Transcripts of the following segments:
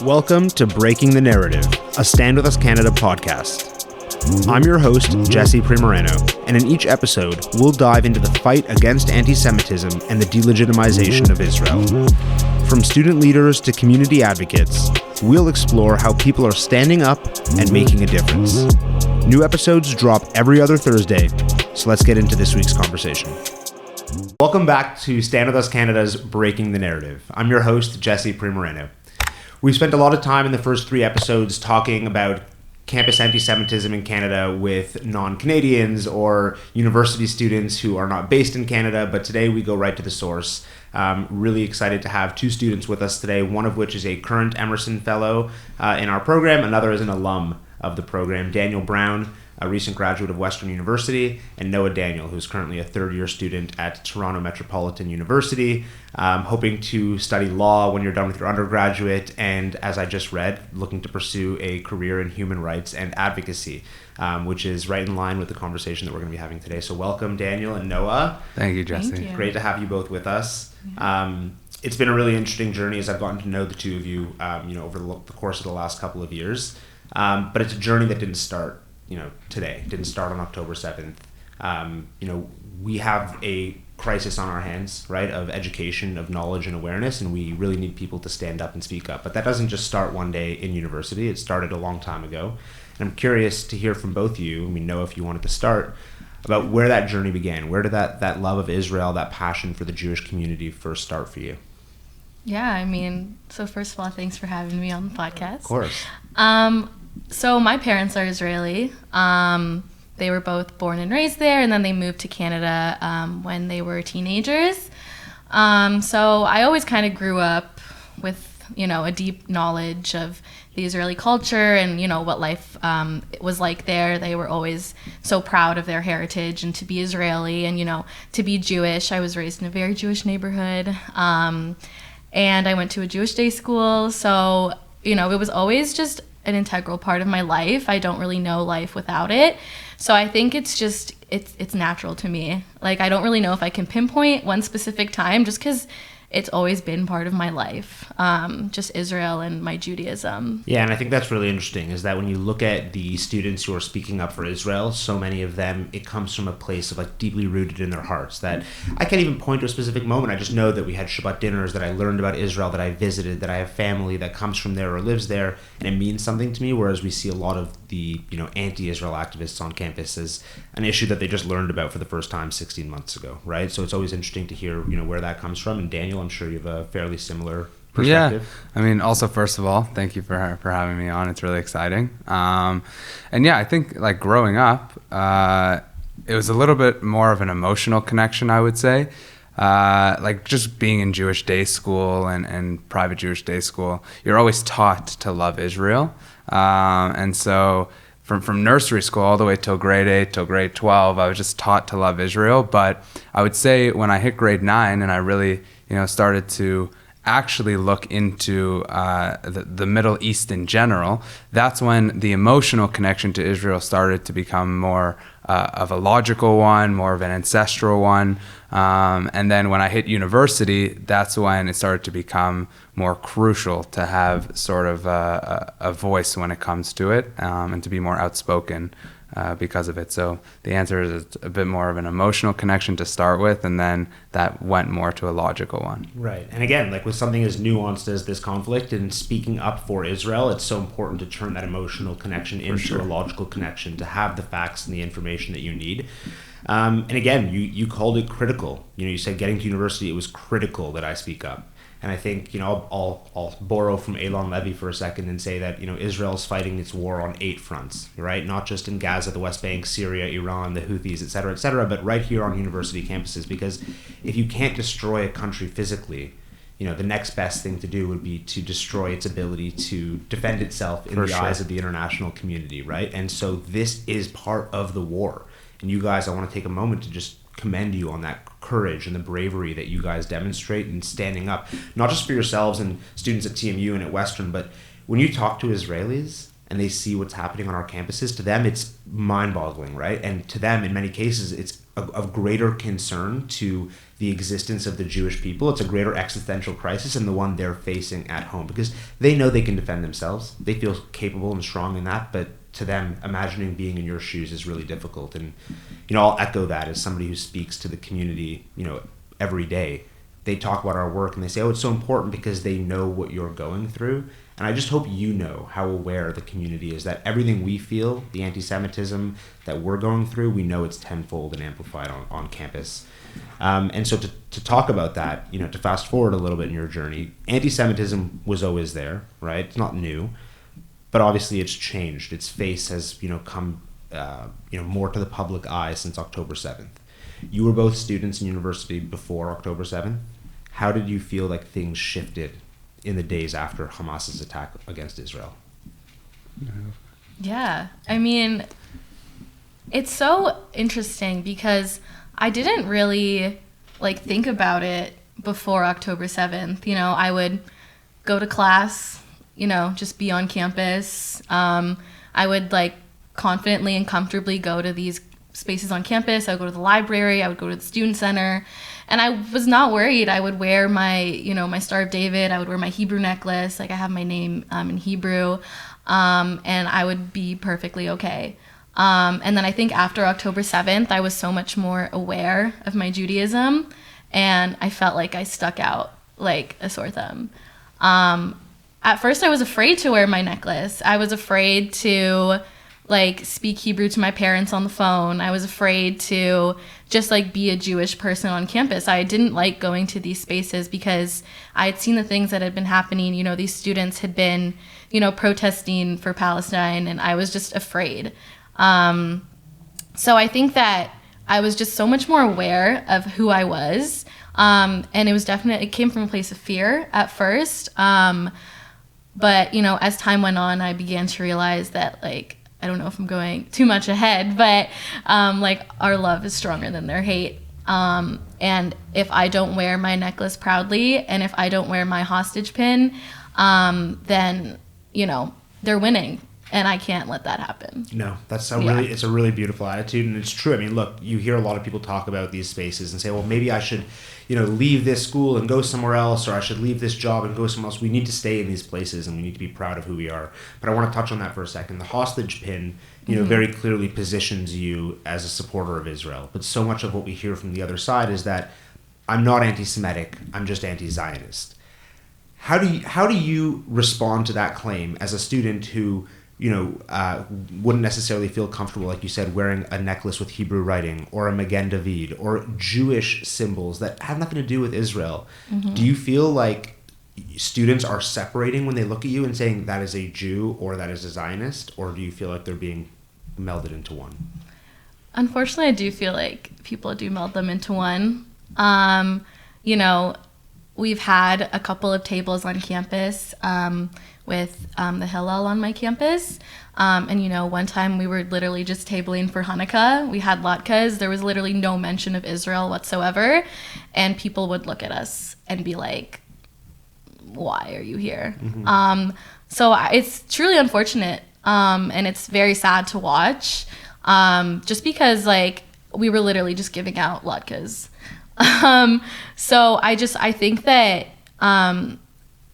Welcome to Breaking the Narrative, a StandWithUs Canada podcast. I'm your host, Jesse Primoreno, and in each episode, we'll dive into the fight against anti-Semitism and the delegitimization of Israel. From student leaders to community advocates, we'll explore how people are standing up and making a difference. New episodes drop every other Thursday, so let's get into this week's conversation. Welcome back to StandWithUs Canada's Breaking the Narrative. I'm your host, Jesse Primoreno. We've spent a lot of time in the first three episodes talking about campus anti-Semitism in Canada with non-Canadians or university students who are not based in Canada, but today we go right to the source. Really excited to have two students with us today, one of which is a current Emerson Fellow in our program, another is an alum of the program, Daniel Brown, a recent graduate of Western University, and Noah Daniel, who's currently a third-year student at Toronto Metropolitan University, hoping to study law when you're done with your undergraduate, and as I just read, looking to pursue a career in human rights and advocacy, which is right in line with the conversation that we're going to be having today. So welcome, Daniel and Noah. Thank you, Jesse. Thank you. Great to have you both with us. It's been a really interesting journey as I've gotten to know the two of you, over the course of the last couple of years. But it's a journey that didn't start today. It didn't start on October 7th. We have a crisis on our hands, right, of education, of knowledge and awareness, and we really need people to stand up and speak up. But that doesn't just start one day in university. It started a long time ago. And I'm curious to hear from both of you, Noah, if you wanted to start, about where that journey began. Where did that love of Israel, that passion for the Jewish community first start for you? Yeah, so first of all, thanks for having me on the podcast. Of course. So my parents are Israeli. They were both born and raised there, and then they moved to Canada when they were teenagers. So I always kind of grew up with, a deep knowledge of the Israeli culture and, what life was like there. They were always so proud of their heritage and to be Israeli and, to be Jewish. I was raised in a very Jewish neighborhood, and I went to a Jewish day school. So, it was always just an integral part of my life. I don't really know life without it. So I think it's just, it's natural to me. Like, I don't really know if I can pinpoint one specific time just because it's always been part of my life, just Israel and my Judaism. Yeah, and I think that's really interesting, is that when you look at the students who are speaking up for Israel, so many of them, it comes from a place of deeply rooted in their hearts, that I can't even point to a specific moment. I just know that we had Shabbat dinners, that I learned about Israel, that I visited, that I have family that comes from there or lives there, and it means something to me, whereas we see a lot of the anti-Israel activists on campus as an issue that they just learned about for the first time 16 months ago, right? So it's always interesting to hear where that comes from. And Daniel, I'm sure you have a fairly similar perspective. Yeah, also, first of all, thank you for having me on. It's really exciting. And yeah, I think growing up, it was a little bit more of an emotional connection, I would say. Just being in Jewish day school and private Jewish day school, you're always taught to love Israel. And so from nursery school all the way till grade 8 till grade 12, I was just taught to love Israel. But I would say when I hit grade 9 and I really, started to actually look into the Middle East in general, that's when the emotional connection to Israel started to become more of a logical one, more of an ancestral one. And then when I hit university, that's when it started to become more crucial to have sort of a voice when it comes to it, and to be more outspoken because of it. So the answer is a bit more of an emotional connection to start with, and then that went more to a logical one. Right. And again, with something as nuanced as this conflict and speaking up for Israel, it's so important to turn that emotional connection into a logical connection, to have the facts and the information that you need. And again, you called it critical. You said getting to university, it was critical that I speak up. And I think, I'll borrow from Elon Levy for a second and say that, Israel's fighting its war on 8 fronts, right? Not just in Gaza, the West Bank, Syria, Iran, the Houthis, et cetera, but right here on university campuses. Because if you can't destroy a country physically, the next best thing to do would be to destroy its ability to defend itself in the eyes of the international community, right? And so this is part of the war. And you guys, I want to take a moment to just commend you on that courage and the bravery that you guys demonstrate in standing up, not just for yourselves and students at TMU and at Western, but when you talk to Israelis and they see what's happening on our campuses, to them it's mind-boggling, right? And to them, in many cases, it's of greater concern to the existence of the Jewish people. It's a greater existential crisis than the one they're facing at home, because they know they can defend themselves. They feel capable and strong in that, but to them, imagining being in your shoes is really difficult. And, I'll echo that as somebody who speaks to the community, every day. They talk about our work and they say, oh, it's so important because they know what you're going through. And I just hope you know how aware the community is that everything we feel, the anti-Semitism that we're going through, we know it's tenfold and amplified on campus. And so to talk about that, to fast forward a little bit in your journey, anti-Semitism was always there, right? It's not new, but obviously it's changed. Its face has, come, more to the public eye since October 7th. You were both students in university before October 7th. How did you feel like things shifted in the days after Hamas's attack against Israel? Yeah, it's so interesting because I didn't really think about it before October 7th. I would go to class, just be on campus. I would confidently and comfortably go to these spaces on campus. I would go to the library. I would go to the student center. And I was not worried. I would wear my, my Star of David. I would wear my Hebrew necklace. I have my name in Hebrew. And I would be perfectly okay. And then I think after October 7th, I was so much more aware of my Judaism. And I felt like I stuck out like a sore thumb. At first, I was afraid to wear my necklace. I was afraid to speak Hebrew to my parents on the phone. I was afraid to just be a Jewish person on campus. I didn't like going to these spaces because I had seen the things that had been happening. These students had been, protesting for Palestine, and I was just afraid. So I think that I was just so much more aware of who I was. And it came from a place of fear at first. But, as time went on, I began to realize that I don't know if I'm going too much ahead, but our love is stronger than their hate. And if I don't wear my necklace proudly, and if I don't wear my hostage pin, then, they're winning. And I can't let that happen. No, it's a really beautiful attitude. And it's true. Look, you hear a lot of people talk about these spaces and say, well, maybe I should, leave this school and go somewhere else, or I should leave this job and go somewhere else. We need to stay in these places and we need to be proud of who we are. But I want to touch on that for a second. The hostage pin, very clearly positions you as a supporter of Israel. But so much of what we hear from the other side is that I'm not anti-Semitic, I'm just anti-Zionist. How do you respond to that claim as a student who wouldn't necessarily feel comfortable, like you said, wearing a necklace with Hebrew writing or a Magen David or Jewish symbols that have nothing to do with Israel? Mm-hmm. Do you feel like students are separating when they look at you and saying that is a Jew or that is a Zionist, or do you feel like they're being melded into one? Unfortunately, I do feel like people do meld them into one. We've had a couple of tables on campus with the Hillel on my campus. And, one time we were literally just tabling for Hanukkah. We had latkes. There was literally no mention of Israel whatsoever. And people would look at us and be like, why are you here? Mm-hmm. So it's truly unfortunate. And it's very sad to watch. Just because, we were literally just giving out latkes. So I think that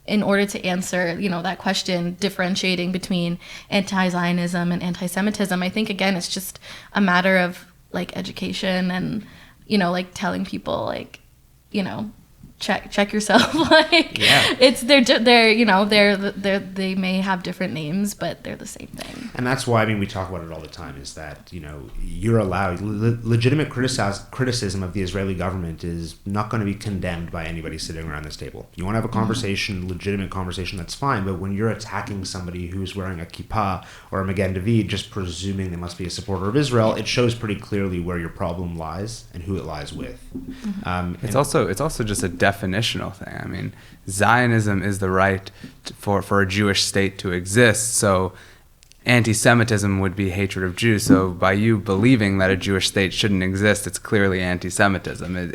in order to answer, that question, differentiating between anti-Zionism and anti-Semitism, I think, again, it's just a matter of education and, telling people check yourself. It's they may have different names, but they're the same thing. And that's why we talk about it all the time, is that you're allowed legitimate criticism of the Israeli government is not going to be condemned by anybody sitting around this table. You want to have a conversation, legitimate conversation, that's fine. But when you're attacking somebody who's wearing a kippah or a Magen David, just presuming they must be a supporter of Israel, it shows pretty clearly where your problem lies and who it lies with. Mm-hmm. It's also just a definitional thing. Zionism is the right for a Jewish state to exist. So anti-Semitism would be hatred of Jews. So by you believing that a Jewish state shouldn't exist, it's clearly anti-Semitism.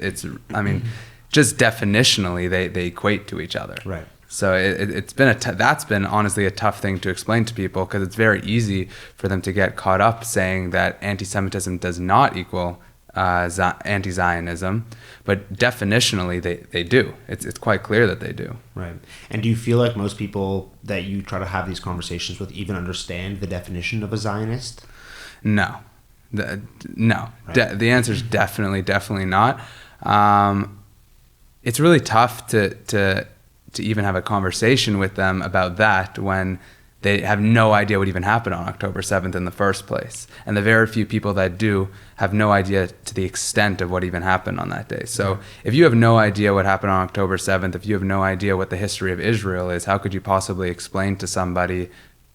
Just definitionally, they equate to each other. Right. So that's been honestly a tough thing to explain to people, because it's very easy for them to get caught up saying that anti-Semitism does not equal anti-Zionism, but definitionally they do. It's quite clear that they do. Right. And do you feel like most people that you try to have these conversations with even understand the definition of a Zionist? No. No. Right. The answer is definitely not. It's really tough to even have a conversation with them about that when they have no idea what even happened on October 7th in the first place. And the very few people that do have no idea to the extent of what even happened on that day. So if you have no idea what happened on October 7th, if you have no idea what the history of Israel is, how could you possibly explain to somebody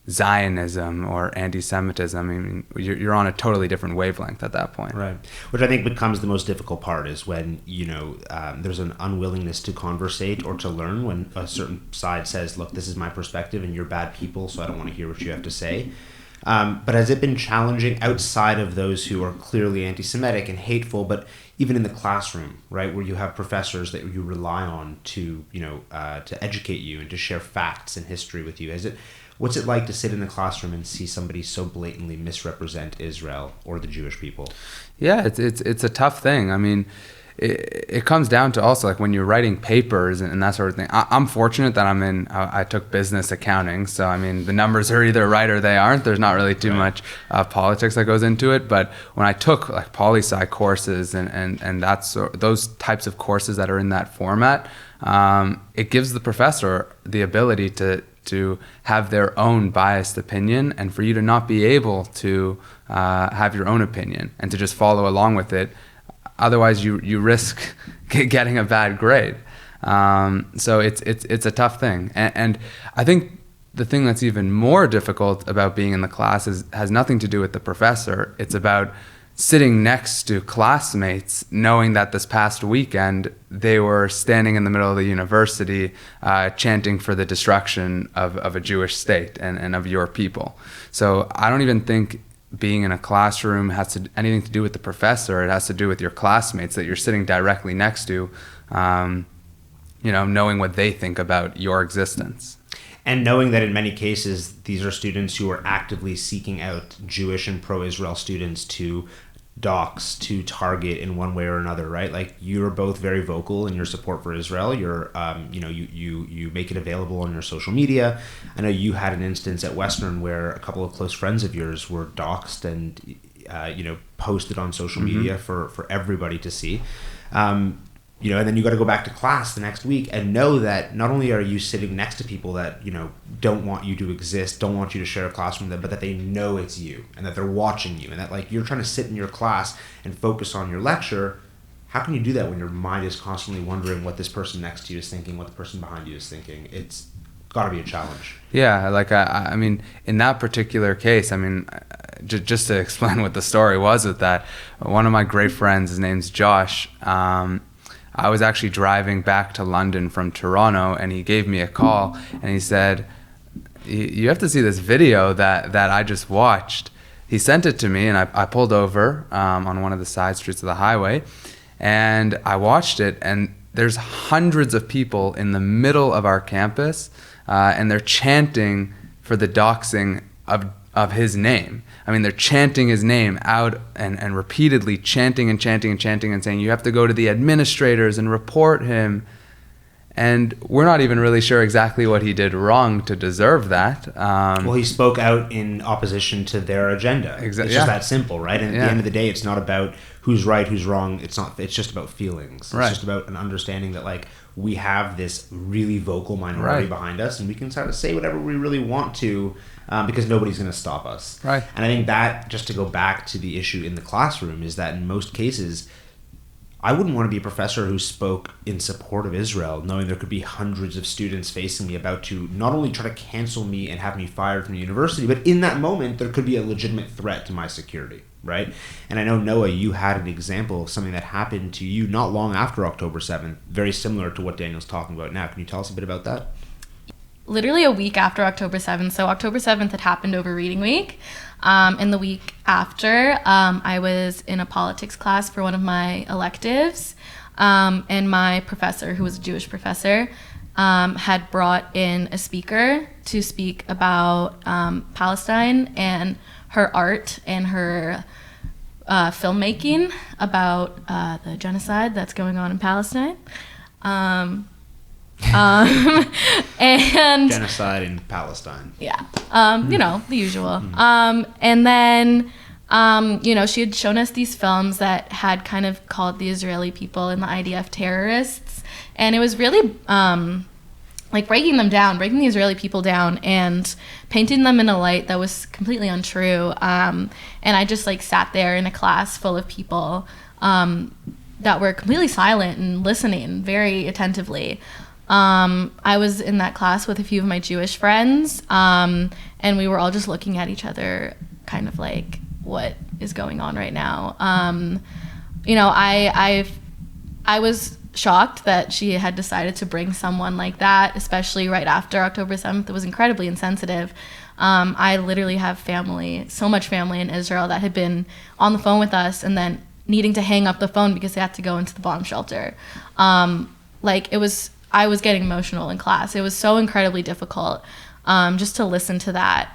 Zionism or anti-Semitism? I mean, you're on a totally different wavelength at that point. Right. Which I think becomes the most difficult part is when, there's an unwillingness to conversate or to learn when a certain side says, look, this is my perspective and you're bad people, so I don't want to hear what you have to say. But has it been challenging outside of those who are clearly anti-Semitic and hateful, but even in the classroom, right, where you have professors that you rely on to, to educate you and to share facts and history with you? What's it like to sit in the classroom and see somebody so blatantly misrepresent Israel or the Jewish people? Yeah, it's a tough thing. I mean, it comes down to also like when you're writing papers and that sort of thing. I'm fortunate that I took business accounting, so I mean the numbers are either right or they aren't. There's not really too much politics that goes into it. But when I took like poli-sci courses and those types of courses that are in that format, it gives the professor the ability to have their own biased opinion, and for you to not be able to have your own opinion and to just follow along with it. Otherwise, you risk getting a bad grade. So it's a tough thing, and I think the thing that's even more difficult about being in the class has nothing to do with the professor. It's about sitting next to classmates, knowing that this past weekend they were standing in the middle of the university chanting for the destruction of a Jewish state and of your people. So I don't even think being in a classroom has anything to do with the professor. It has to do with your classmates that you're sitting directly next to, knowing what they think about your existence. And knowing that in many cases, these are students who are actively seeking out Jewish and pro-Israel students to dox, to target in one way or another, right? Like you're both very vocal in your support for Israel. You're, you make it available on your social media. I know you had an instance at Western where a couple of close friends of yours were doxed and, posted on social media for everybody to see. And then you got to go back to class the next week and know that not only are you sitting next to people that, don't want you to exist, don't want you to share a classroom with them, but that they know it's you and that they're watching you and that like you're trying to sit in your class and focus on your lecture. How can you do that when your mind is constantly wondering what this person next to you is thinking, what the person behind you is thinking? It's got to be a challenge. Yeah, like I mean, in that particular case, I mean, just to explain what the story was with that, one of my great friends, his name's Josh, I was actually driving back to London from Toronto, and he gave me a call, and he said, you have to see this video that I just watched. He sent it to me, and I pulled over on one of the side streets of the highway, and I watched it, and there's hundreds of people in the middle of our campus, and they're chanting for the doxing of his name. I mean, they're chanting his name out and repeatedly chanting and saying, you have to go to the administrators and report him. And we're not even really sure exactly what he did wrong to deserve that. Well, he spoke out in opposition to their agenda. Exactly. It's just that simple, right? And at the end of the day, it's not about who's right, who's wrong. It's just about feelings. Right. It's just about an understanding that like we have this really vocal minority behind us and we can start to say whatever we really want to because nobody's going to stop us. Right. And I think that, just to go back to the issue in the classroom, is that in most cases, I wouldn't want to be a professor who spoke in support of Israel, knowing there could be hundreds of students facing me about to not only try to cancel me and have me fired from the university, but in that moment, there could be a legitimate threat to my security, right? And I know, Noah, you had an example of something that happened to you not long after October 7th, very similar to what Daniel's talking about now. Can you tell us a bit about that? Literally a week after October 7th. So October 7th had happened over Reading Week. And the week after, I was in a politics class for one of my electives. And my professor, who was a Jewish professor, had brought in a speaker to speak about Palestine and her art and her filmmaking about the genocide that's going on in Palestine. And Genocide in Palestine. Yeah. The usual. And then, she had shown us these films that had kind of called the Israeli people and the IDF terrorists. And it was really breaking the Israeli people down and painting them in a light that was completely untrue. And I just sat there in a class full of people that were completely silent and listening very attentively. I was in that class with a few of my Jewish friends, and we were all just looking at each other kind of like, what is going on right now? I was shocked that she had decided to bring someone like that, especially right after October 7th. It was incredibly insensitive. I literally have so much family in Israel that had been on the phone with us and then needing to hang up the phone because they had to go into the bomb shelter. I was getting emotional in class. It was so incredibly difficult just to listen to that.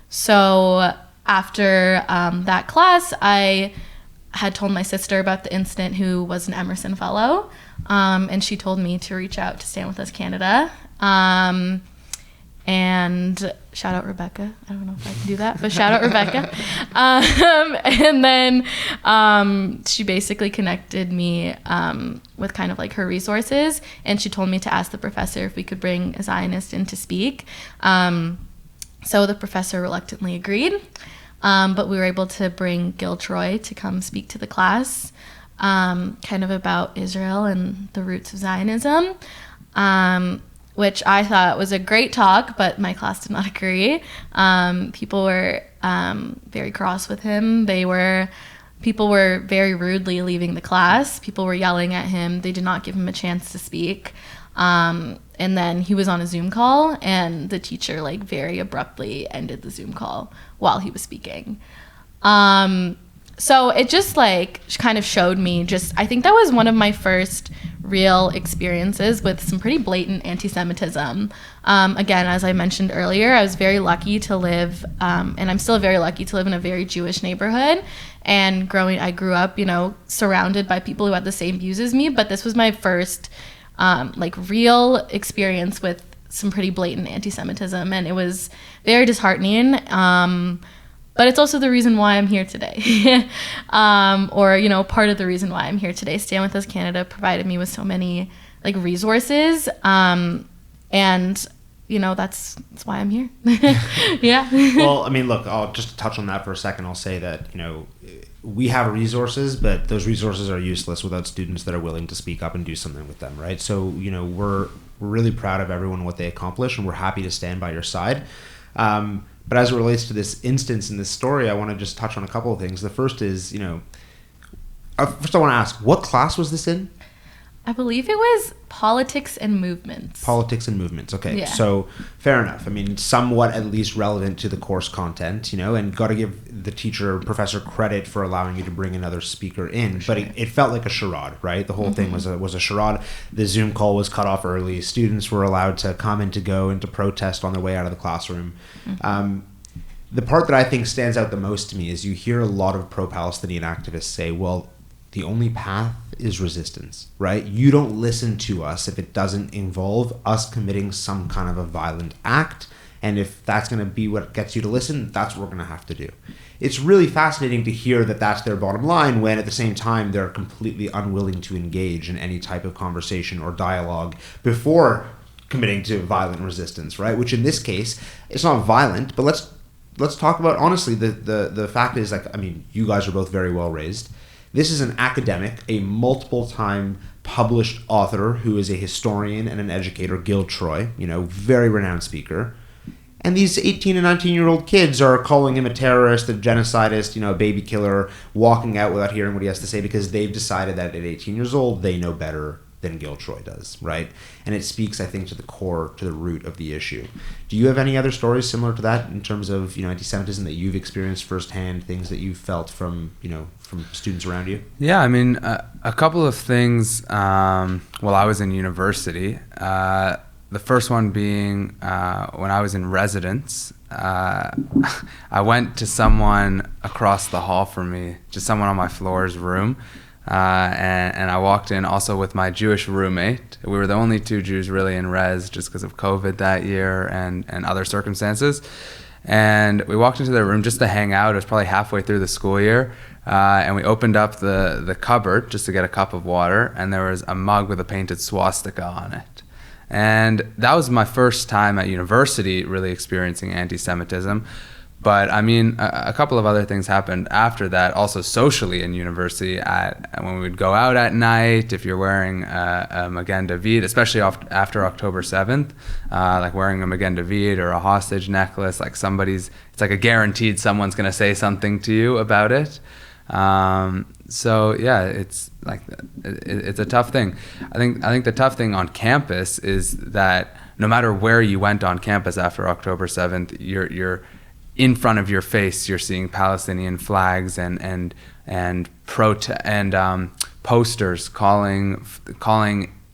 So after that class, I had told my sister about the incident, who was an Emerson Fellow, and she told me to reach out to StandWithUs Canada. And shout out Rebecca. I don't know if I can do that, but shout out Rebecca. And then she basically connected me with kind of her resources, and she told me to ask the professor if we could bring a Zionist in to speak. So the professor reluctantly agreed, but we were able to bring Gil Troy to come speak to the class, kind of about Israel and the roots of Zionism. Which I thought was a great talk, but my class did not agree. People were very cross with him. People were very rudely leaving the class. People were yelling at him. They did not give him a chance to speak. And then he was on a Zoom call, and the teacher very abruptly ended the Zoom call while he was speaking. So it just kind of showed me I think that was one of my first real experiences with some pretty blatant anti-Semitism. Again, as I mentioned earlier, I was very lucky to live, and I'm still very lucky to live in a very Jewish neighborhood. And I grew up, surrounded by people who had the same views as me. But this was my first, real experience with some pretty blatant anti-Semitism, and it was very disheartening. But it's also the reason why I'm here today. Part of the reason why I'm here today. StandWithUs Canada provided me with so many resources. And that's why I'm here. Yeah. Well, look, I'll just touch on that for a second. I'll say that, we have resources, but those resources are useless without students that are willing to speak up and do something with them, right? So, we're really proud of everyone and what they accomplish, and we're happy to stand by your side. But as it relates to this instance in this story, I want to just touch on a couple of things. The first is, first I want to ask, what class was this in? I believe it was politics and movements. Politics and movements. Okay. Yeah. So fair enough. Somewhat at least relevant to the course content, and got to give the teacher, professor credit for allowing you to bring another speaker in. Sure. But it felt like a charade, right? The whole thing was a charade. The Zoom call was cut off early. Students were allowed to come and to go and to protest on their way out of the classroom. The part that I think stands out the most to me is you hear a lot of pro-Palestinian activists say, well, the only path is resistance, right? You don't listen to us if it doesn't involve us committing some kind of a violent act. And if that's going to be what gets you to listen, that's what we're going to have to do. It's really fascinating to hear that that's their bottom line when at the same time they're completely unwilling to engage in any type of conversation or dialogue before committing to violent resistance, right? Which in this case, it's not violent, but let's talk about honestly, the fact is you guys are both very well raised. This is an academic, a multiple time published author who is a historian and an educator, Gil Troy, very renowned speaker. And these 18 and 19-year-old kids are calling him a terrorist, a genocidist, a baby killer, walking out without hearing what he has to say because they've decided that at 18 years old, they know better than Gil Troy does, right? And it speaks, I think, to the root of the issue. Do you have any other stories similar to that in terms of, anti-Semitism that you've experienced firsthand, things that you've felt from students around you? Yeah, a couple of things while I was in university. The the first one being when I was in residence. I went to someone across the hall from me, just someone on my floor's room, and I walked in also with my Jewish roommate. We were the only two Jews really in res just because of COVID that year and other circumstances. And we walked into their room just to hang out. It was probably halfway through the school year. And we opened up the cupboard just to get a cup of water, and there was a mug with a painted swastika on it. And that was my first time at university really experiencing anti-Semitism. But I mean, a couple of other things happened after that, also socially in university. When we would go out at night, if you're wearing a Magen David, especially after October 7th, like wearing a Magen David or a hostage necklace, like it's like a guaranteed someone's going to say something to you about it. So yeah, it's like it's a tough thing. I think the tough thing on campus is that no matter where you went on campus after October 7th, you're in front of your face, you're seeing Palestinian flags and posters calling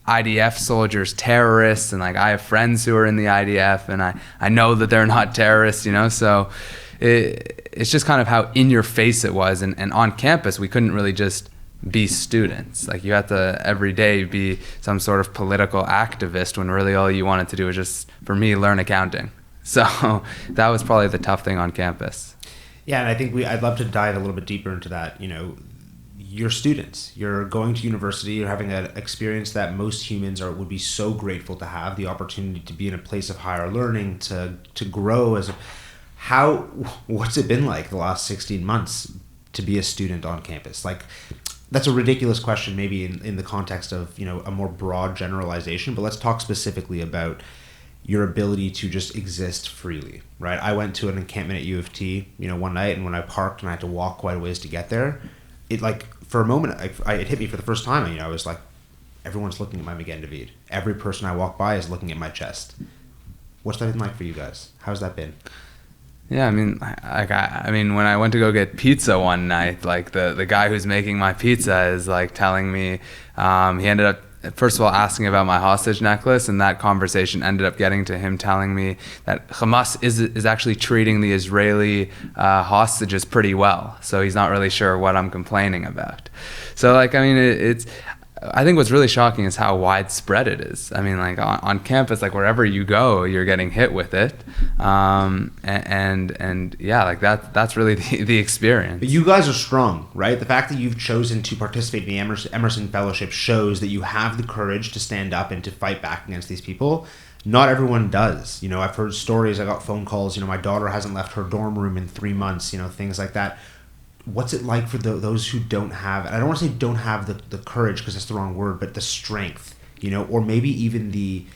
IDF soldiers terrorists, and like I have friends who are in the IDF, and I know that they're not terrorists, you know. So it's just kind of how in your face it was, and on campus we couldn't really just be students. Like you had to every day be some sort of political activist when really all you wanted to do was just, for me, learn accounting. So that was probably the tough thing on campus. Yeah, and I think I'd love to dive a little bit deeper into that. You know, you're students. You're going to university. You're having an experience that most humans would be so grateful to have, the opportunity to be in a place of higher learning, to grow as a... What's it been like the last 16 months to be a student on campus? Like, that's a ridiculous question maybe in the context of, you know, a more broad generalization, but let's talk specifically about your ability to just exist freely, right? I went to an encampment at U of T, you know, one night, and when I parked and I had to walk quite a ways to get there, it like, for a moment, it hit me for the first time, you know, I was like, everyone's looking at my Magen David. Every person I walk by is looking at my chest. What's that been like for you guys? How's that been? Yeah, I mean, when I went to go get pizza one night, like the guy who's making my pizza is like telling me, he ended up, first of all, asking about my hostage necklace, and that conversation ended up getting to him telling me that Hamas is actually treating the Israeli hostages pretty well, so he's not really sure what I'm complaining about. So, like, I mean, I think what's really shocking is how widespread it is. I mean, like on campus, like wherever you go, you're getting hit with it, and yeah, like that's really the experience. But you guys are strong, right? The fact that you've chosen to participate in the Emerson Fellowship shows that you have the courage to stand up and to fight back against these people. Not everyone does. You know, I've heard stories. I got phone calls. You know, my daughter hasn't left her dorm room in 3 months. You know, things like that. What's it like for those who don't have, and I don't want to say don't have the courage because that's the wrong word, but the strength, you know, or maybe even the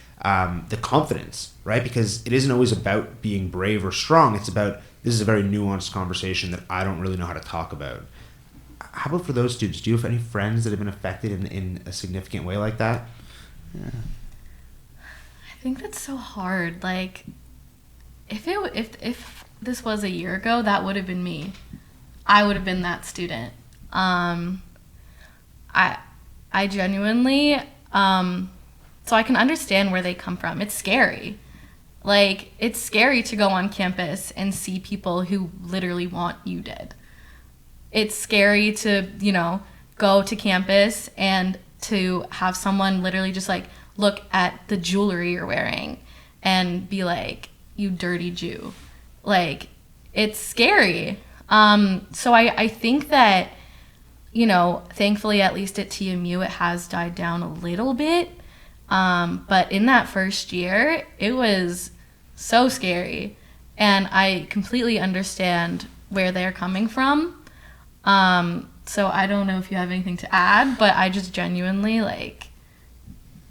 confidence, right? Because it isn't always about being brave or strong. It's about, this is a very nuanced conversation that I don't really know how to talk about. How about for those students? Do you have any friends that have been affected in a significant way like that? Yeah. I think that's so hard. Like, if this was a year ago, that would have been me. I would have been that student. I genuinely, so I can understand where they come from. It's scary. Like, it's scary to go on campus and see people who literally want you dead. It's scary to, you know, go to campus and to have someone literally just like look at the jewelry you're wearing and be like, you dirty Jew. Like, it's scary. So I think that, you know, thankfully, at least at TMU, it has died down a little bit. But in that first year, it was so scary. And I completely understand where they're coming from. So I don't know if you have anything to add, but I just genuinely, like,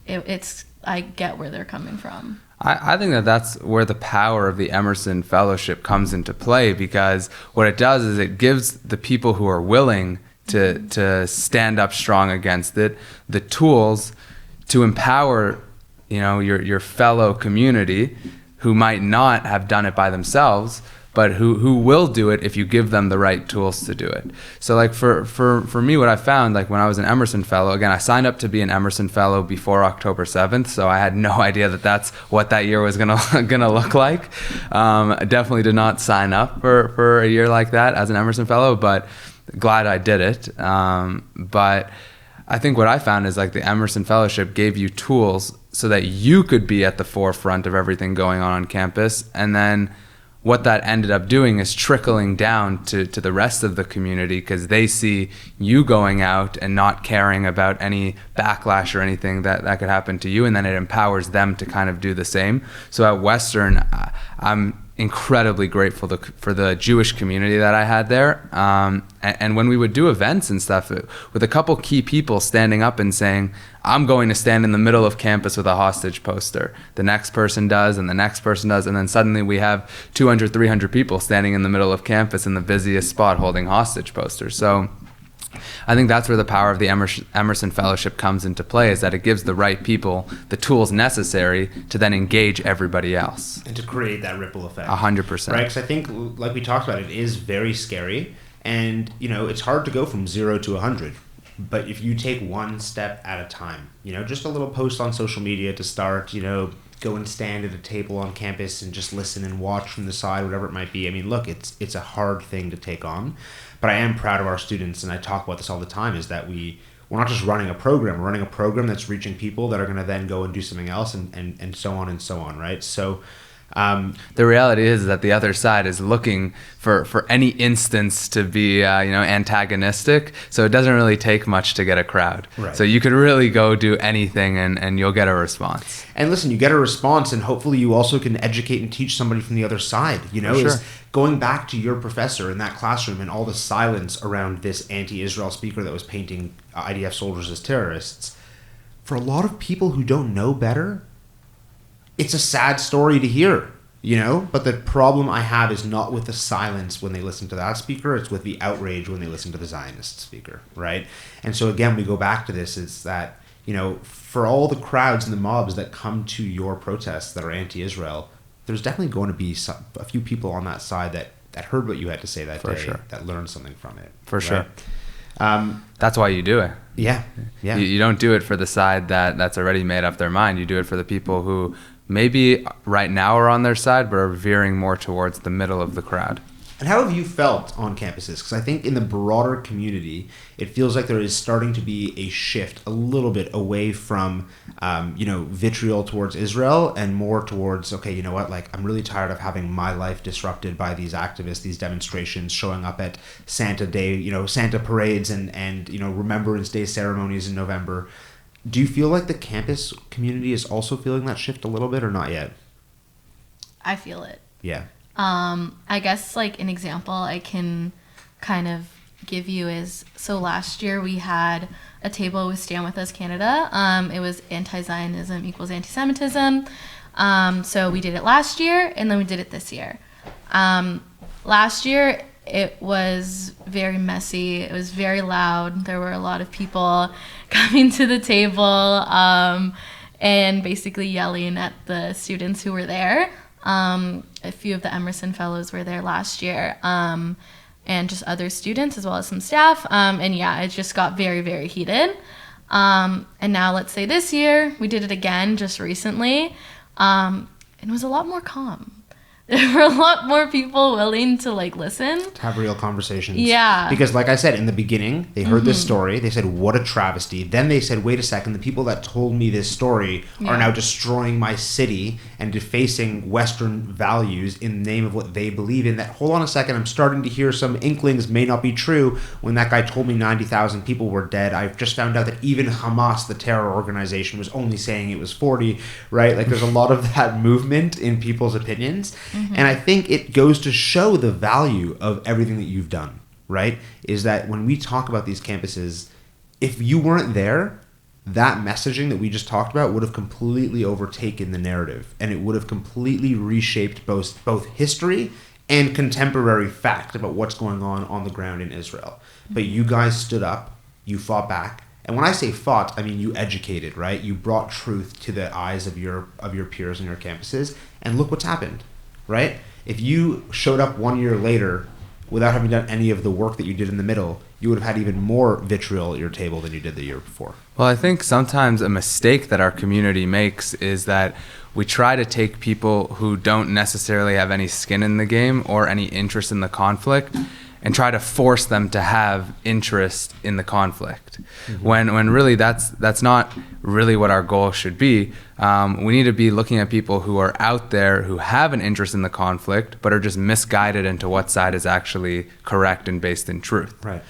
I get where they're coming from. I think that's where the power of the Emerson Fellowship comes into play, because what it does is it gives the people who are willing to stand up strong against it the tools to empower, you know, your fellow community who might not have done it by themselves, but who will do it if you give them the right tools to do it. So like for me, what I found, like when I was an Emerson Fellow, again, I signed up to be an Emerson Fellow before October 7th, so I had no idea that that's what that year was gonna look like. I definitely did not sign up for a year like that as an Emerson Fellow, but glad I did it. But I think what I found is like the Emerson Fellowship gave you tools so that you could be at the forefront of everything going on campus. And then what that ended up doing is trickling down to the rest of the community, because they see you going out and not caring about any backlash or anything that could happen to you. And then it empowers them to kind of do the same. So at Western, I'm incredibly grateful for the Jewish community that I had there. And when we would do events and stuff, with a couple key people standing up and saying, I'm going to stand in the middle of campus with a hostage poster. The next person does, and the next person does. And then suddenly we have 200, 300 people standing in the middle of campus in the busiest spot holding hostage posters. So I think that's where the power of the Emerson Fellowship comes into play, is that it gives the right people the tools necessary to then engage everybody else. And to create that ripple effect. 100%. Right, because I think, like we talked about, it is very scary. And, it's hard to go from 0 to 100. But if you take one step at a time, just a little post on social media to start, go and stand at a table on campus and just listen and watch from the side, whatever it might be. I mean, look, it's a hard thing to take on. But I am proud of our students, and I talk about this all the time, is that we're not just running a program. We're running a program that's reaching people that are going to then go and do something else, and so on, right? So the reality is that the other side is looking for any instance to be antagonistic, so it doesn't really take much to get a crowd. Right. So you could really go do anything and you'll get a response. And listen, you get a response, and hopefully you also can educate and teach somebody from the other side. Is going back to your professor in that classroom and all the silence around this anti-Israel speaker that was painting IDF soldiers as terrorists. For a lot of people who don't know better, it's a sad story to hear, but the problem I have is not with the silence when they listen to that speaker, it's with the outrage when they listen to the Zionist speaker, right? And so again, we go back to this, it's that, for all the crowds and the mobs that come to your protests that are anti-Israel, there's definitely going to be a few people on that side that heard what you had to say that day, sure, that learned something from it. For sure. That's why you do it. Yeah. You don't do it for the side that's already made up their mind. You do it for the people who maybe right now are on their side, but are veering more towards the middle of the crowd. And how have you felt on campuses? Because I think in the broader community, it feels like there is starting to be a shift a little bit away from, vitriol towards Israel and more towards, okay, you know what, like, I'm really tired of having my life disrupted by these activists, these demonstrations, showing up at Santa Day, Santa parades and Remembrance Day ceremonies in November. Do you feel like the campus community is also feeling that shift a little bit, or not yet? I feel it. Yeah. I guess like an example I can kind of give you is, so last year we had a table with StandWithUs Canada. It was anti-Zionism equals antisemitism. So we did it last year, and then we did it this year. Last year it was very messy. It was very loud. There were a lot of people coming to the table and basically yelling at the students who were there. A few of the Emerson Fellows were there last year, and just other students as well as some staff. And yeah, it just got very, very heated. And now let's say this year, we did it again just recently, and it was a lot more calm. There were a lot more people willing to listen. To have real conversations. Yeah. Because like I said, in the beginning, they heard this story. They said, what a travesty. Then they said, wait a second, the people that told me this story are now destroying my city and defacing Western values in the name of what they believe in. That, hold on a second, I'm starting to hear some inklings may not be true. When that guy told me 90,000 people were dead, I've just found out that even Hamas, the terror organization, was only saying it was 40, right? Like, there's a lot of that movement in people's opinions. Mm-hmm. And I think it goes to show the value of everything that you've done, right? Is that when we talk about these campuses, if you weren't there, that messaging that we just talked about would have completely overtaken the narrative, and it would have completely reshaped both history and contemporary fact about what's going on the ground in Israel. But you guys stood up, you fought back. And when I say fought, I mean you educated, right? You brought truth to the eyes of your peers on your campuses, and look what's happened. Right? If you showed up 1 year later without having done any of the work that you did in the middle, you would have had even more vitriol at your table than you did the year before. Well, I think sometimes a mistake that our community makes is that we try to take people who don't necessarily have any skin in the game or any interest in the conflict and try to force them to have interest in the conflict. Mm-hmm. When really that's not really what our goal should be. We need to be looking at people who are out there who have an interest in the conflict but are just misguided into what side is actually correct and based in truth. Right.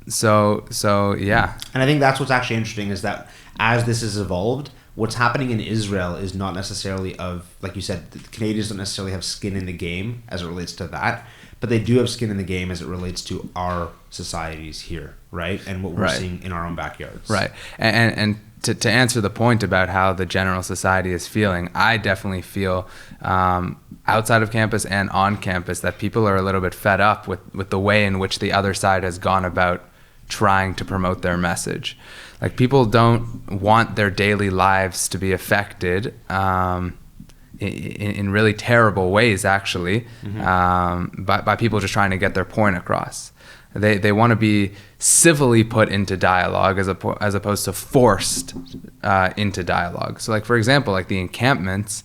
So yeah. And I think that's what's actually interesting is that as this has evolved, what's happening in Israel is not necessarily like you said, the Canadians don't necessarily have skin in the game as it relates to that, but they do have skin in the game as it relates to our societies here, right? And what we're seeing in our own backyards. Right. And to answer the point about how the general society is feeling, I definitely feel outside of campus and on campus that people are a little bit fed up with the way in which the other side has gone about trying to promote their message. Like, people don't want their daily lives to be affected in really terrible ways, actually, by people just trying to get their point across. They want to be civilly put into dialogue as opposed to forced into dialogue. So, like, for example, like the encampments,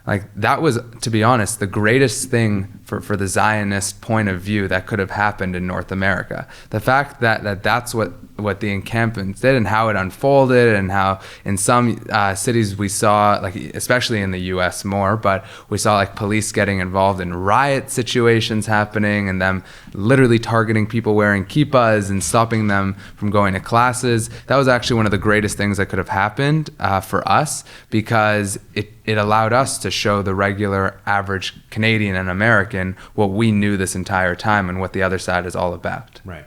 like that was, to be honest, the greatest thing for the Zionist point of view that could have happened in North America. The fact that's what the encampments did and how it unfolded, and how in some cities we saw, like especially in the US more, but we saw like police getting involved in riot situations happening and them literally targeting people wearing kippahs and stopping them from going to classes. That was actually one of the greatest things that could have happened for us, because it allowed us to show the regular average Canadian and American what we knew this entire time and what the other side is all about. Right.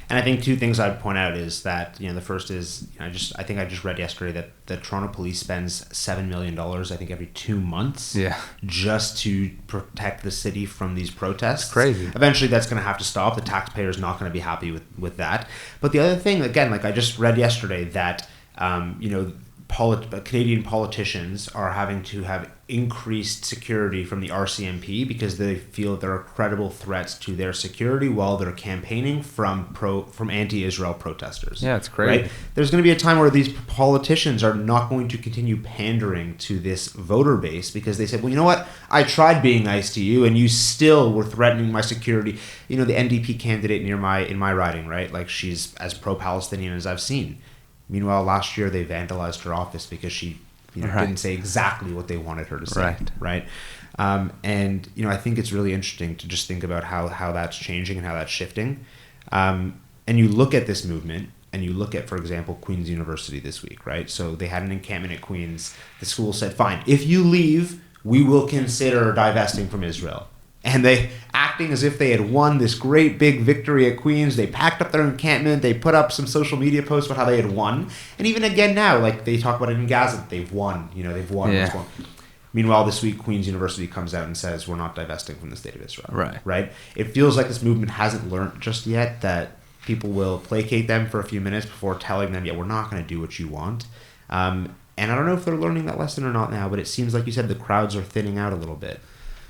And I think two things I'd point out is that, the first is, I think I just read yesterday that the Toronto police spends $7 million, I think, every 2 months just to protect the city from these protests. It's crazy. Eventually that's going to have to stop. The taxpayer's not going to be happy with that. But the other thing, again, like I just read yesterday that, Canadian politicians are having to have increased security from the RCMP because they feel there are credible threats to their security while they're campaigning from anti-Israel protesters. Yeah, it's crazy. Right? There's going to be a time where these politicians are not going to continue pandering to this voter base because they said, well, you know what? I tried being nice to you and you still were threatening my security. The NDP candidate in my riding, right? Like, she's as pro-Palestinian as I've seen. Meanwhile, last year they vandalized her office because she didn't say exactly what they wanted her to say. Right. And I think it's really interesting to just think about how that's changing and how that's shifting. And you look at this movement and you look at, for example, Queen's University this week, right? So they had an encampment at Queen's. The school said, fine, if you leave, we will consider divesting from Israel. And they, acting as if they had won this great big victory at Queen's, they packed up their encampment, they put up some social media posts about how they had won. And even again now, like they talk about it in Gaza, they've won, they've won. Yeah. Meanwhile, this week, Queen's University comes out and says, we're not divesting from the state of Israel. Right. It feels like this movement hasn't learned just yet that people will placate them for a few minutes before telling them, we're not going to do what you want. And I don't know if they're learning that lesson or not now, but it seems like you said the crowds are thinning out a little bit.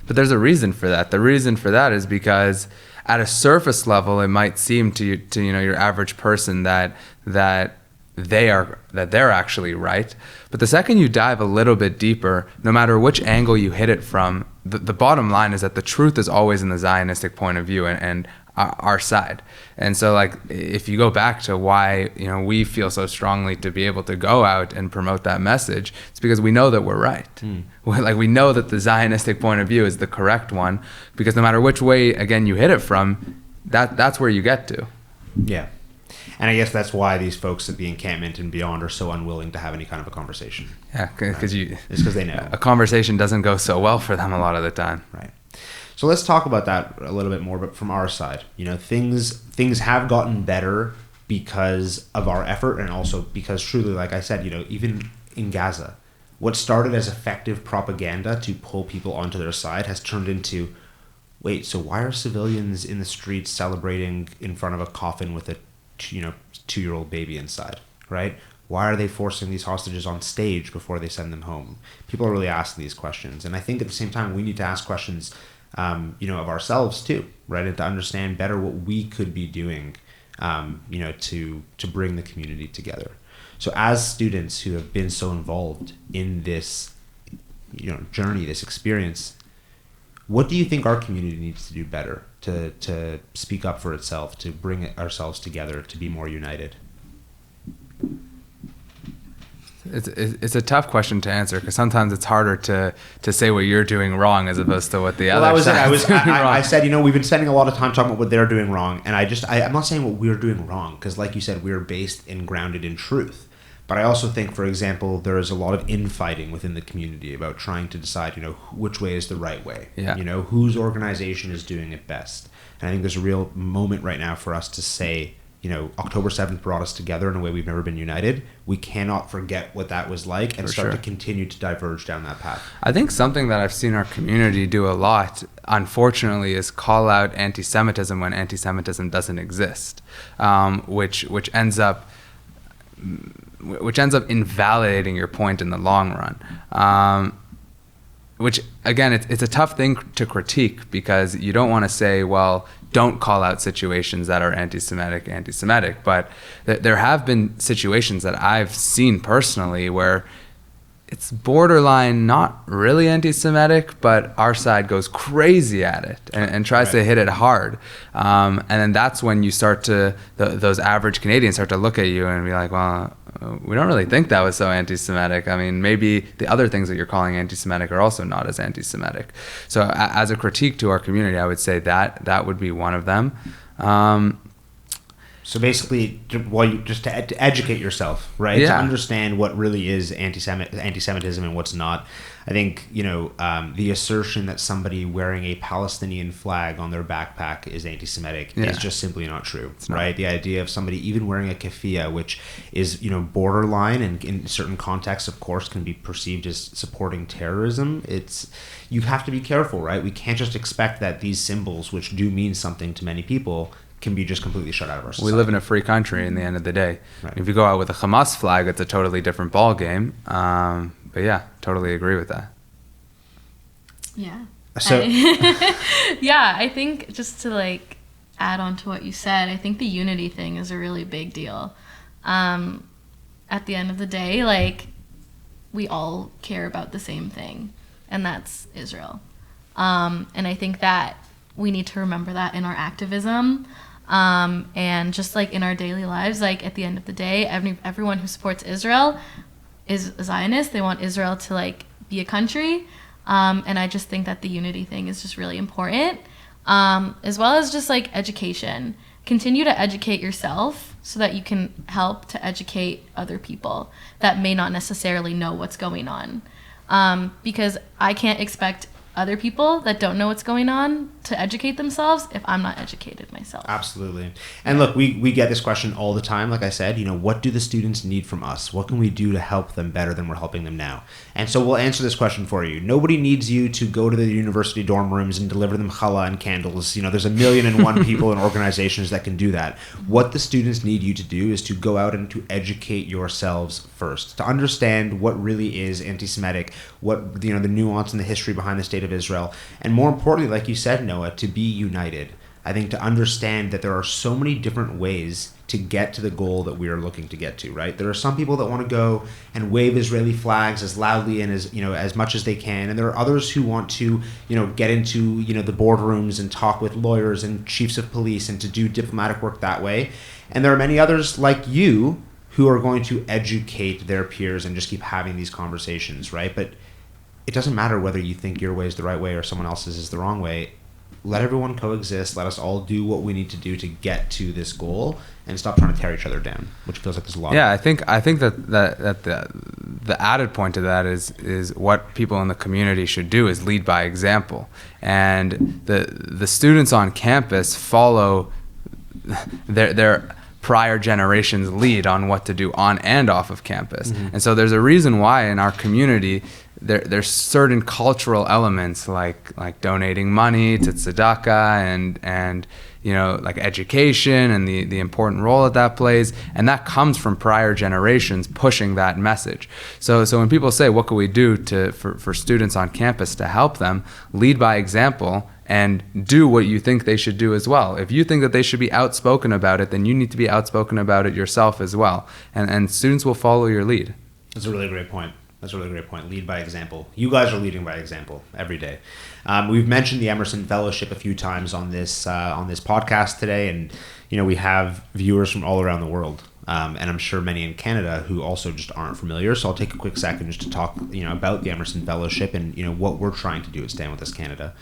But there's a reason for that. The reason for that is because at a surface level, it might seem to your average person that they're actually right. But the second you dive a little bit deeper, no matter which angle you hit it from, the bottom line is that the truth is always in the Zionistic point of view and our side. And so, like, if you go back to why we feel so strongly to be able to go out and promote that message, it's because we know that we're right. Like, we know that the Zionistic point of view is the correct one, because no matter which way again you hit it from, that's where you get to. Yeah. And I guess that's why these folks at the encampment and beyond are so unwilling to have any kind of a conversation. Yeah, because it's because they know a conversation doesn't go so well for them a lot of the time. Right. So let's talk about that a little bit more, but from our side. Things have gotten better because of our effort, and also because truly, like I said, even in Gaza, what started as effective propaganda to pull people onto their side has turned into, wait, so why are civilians in the streets celebrating in front of a coffin with a 2-year-old baby inside, right? Why are they forcing these hostages on stage before they send them home? People are really asking these questions. And I think at the same time, we need to ask questions, of ourselves too, right? And to understand better what we could be doing, to bring the community together. So as students who have been so involved in this, journey, this experience, what do you think our community needs to do better to speak up for itself, to bring ourselves together, to be more united? It's a tough question to answer, because sometimes it's harder to say what you're doing wrong as opposed to what the other side is doing wrong. I said, we've been spending a lot of time talking about what they're doing wrong, and I'm not saying what we're doing wrong, because like you said, we're based and grounded in truth. But I also think, for example, there is a lot of infighting within the community about trying to decide, which way is the right way. Yeah. Whose organization is doing it best. And I think there's a real moment right now for us to say, October 7th brought us together in a way we've never been united. We cannot forget what that was like and start to continue to diverge down that path. I think something that I've seen our community do a lot, unfortunately, is call out anti-Semitism when anti-Semitism doesn't exist, which ends up invalidating your point in the long run. Which, again, it's a tough thing to critique, because you don't want to say, well, don't call out situations that are anti-Semitic. But there have been situations that I've seen personally where it's borderline not really anti-Semitic, but our side goes crazy at it and tries to hit it hard. And then that's when you start to, those average Canadians start to look at you and be like, well, we don't really think that was so anti-Semitic. I mean, maybe the other things that you're calling anti-Semitic are also not as anti-Semitic. So as a critique to our community, I would say that would be one of them. So basically, just to educate yourself, right? Yeah. To understand what really is anti-Semitism and what's not. I think, the assertion that somebody wearing a Palestinian flag on their backpack is anti-Semitic is just simply not true, right? The idea of somebody even wearing a keffiyeh, which is, borderline and in certain contexts, of course, can be perceived as supporting terrorism. You have to be careful, right? We can't just expect that these symbols, which do mean something to many people, can be just completely shut out of our society. We live in a free country in the end of the day. Right. If you go out with a Hamas flag, it's a totally different ball game. But yeah, totally agree with that. Yeah. So I think just to add on to what you said, I think the unity thing is a really big deal. At the end of the day, we all care about the same thing, and that's Israel. And I think that we need to remember that in our activism. And just in our daily lives, at the end of the day, everyone who supports Israel is a Zionist. They want Israel to be a country. And I just think that the unity thing is just really important. As well as just education. Continue to educate yourself so that you can help to educate other people that may not necessarily know what's going on. Because I can't expect other people that don't know what's going on to educate themselves if I'm not educated myself. Absolutely. And look, we get this question all the time. Like I said, what do the students need from us? What can we do to help them better than we're helping them now? And so we'll answer this question for you. Nobody needs you to go to the university dorm rooms and deliver them challah and candles. There's 1,000,001 people and organizations that can do that. What the students need you to do is to go out and to educate yourselves first, to understand what really is anti-Semitic, what the nuance and the history behind the state of Israel, and more importantly, like you said, Noah, to be united. I think to understand that there are so many different ways to get to the goal that we are looking to get to, right? There are some people that want to go and wave Israeli flags as loudly and as much as they can, and there are others who want to get into the boardrooms and talk with lawyers and chiefs of police and to do diplomatic work that way. And there are many others like you who are going to educate their peers and just keep having these conversations, right? But it doesn't matter whether you think your way is the right way or someone else's is the wrong way. Let everyone coexist. Let us all do what we need to do to get to this goal and stop trying to tear each other down, which feels like there's a lot. Yeah, I think that the added point to that is what people in the community should do is lead by example. And the students on campus follow their prior generations lead on what to do on and off of campus. Mm-hmm. And so there's a reason why in our community there's certain cultural elements like donating money to tzedakah and like education and the important role that plays, and that comes from prior generations pushing that message. So when people say, what can we do for students on campus to help them, lead by example and do what you think they should do as well. If you think that they should be outspoken about it, then you need to be outspoken about it yourself as well, and students will follow your lead. That's a really great point. Lead by example. You guys are leading by example every day. We've mentioned the Emerson Fellowship a few times on this podcast today, and we have viewers from all around the world, and I'm sure many in Canada who also just aren't familiar. So I'll take a quick second just to talk about the Emerson Fellowship and what we're trying to do at StandWithUs Canada.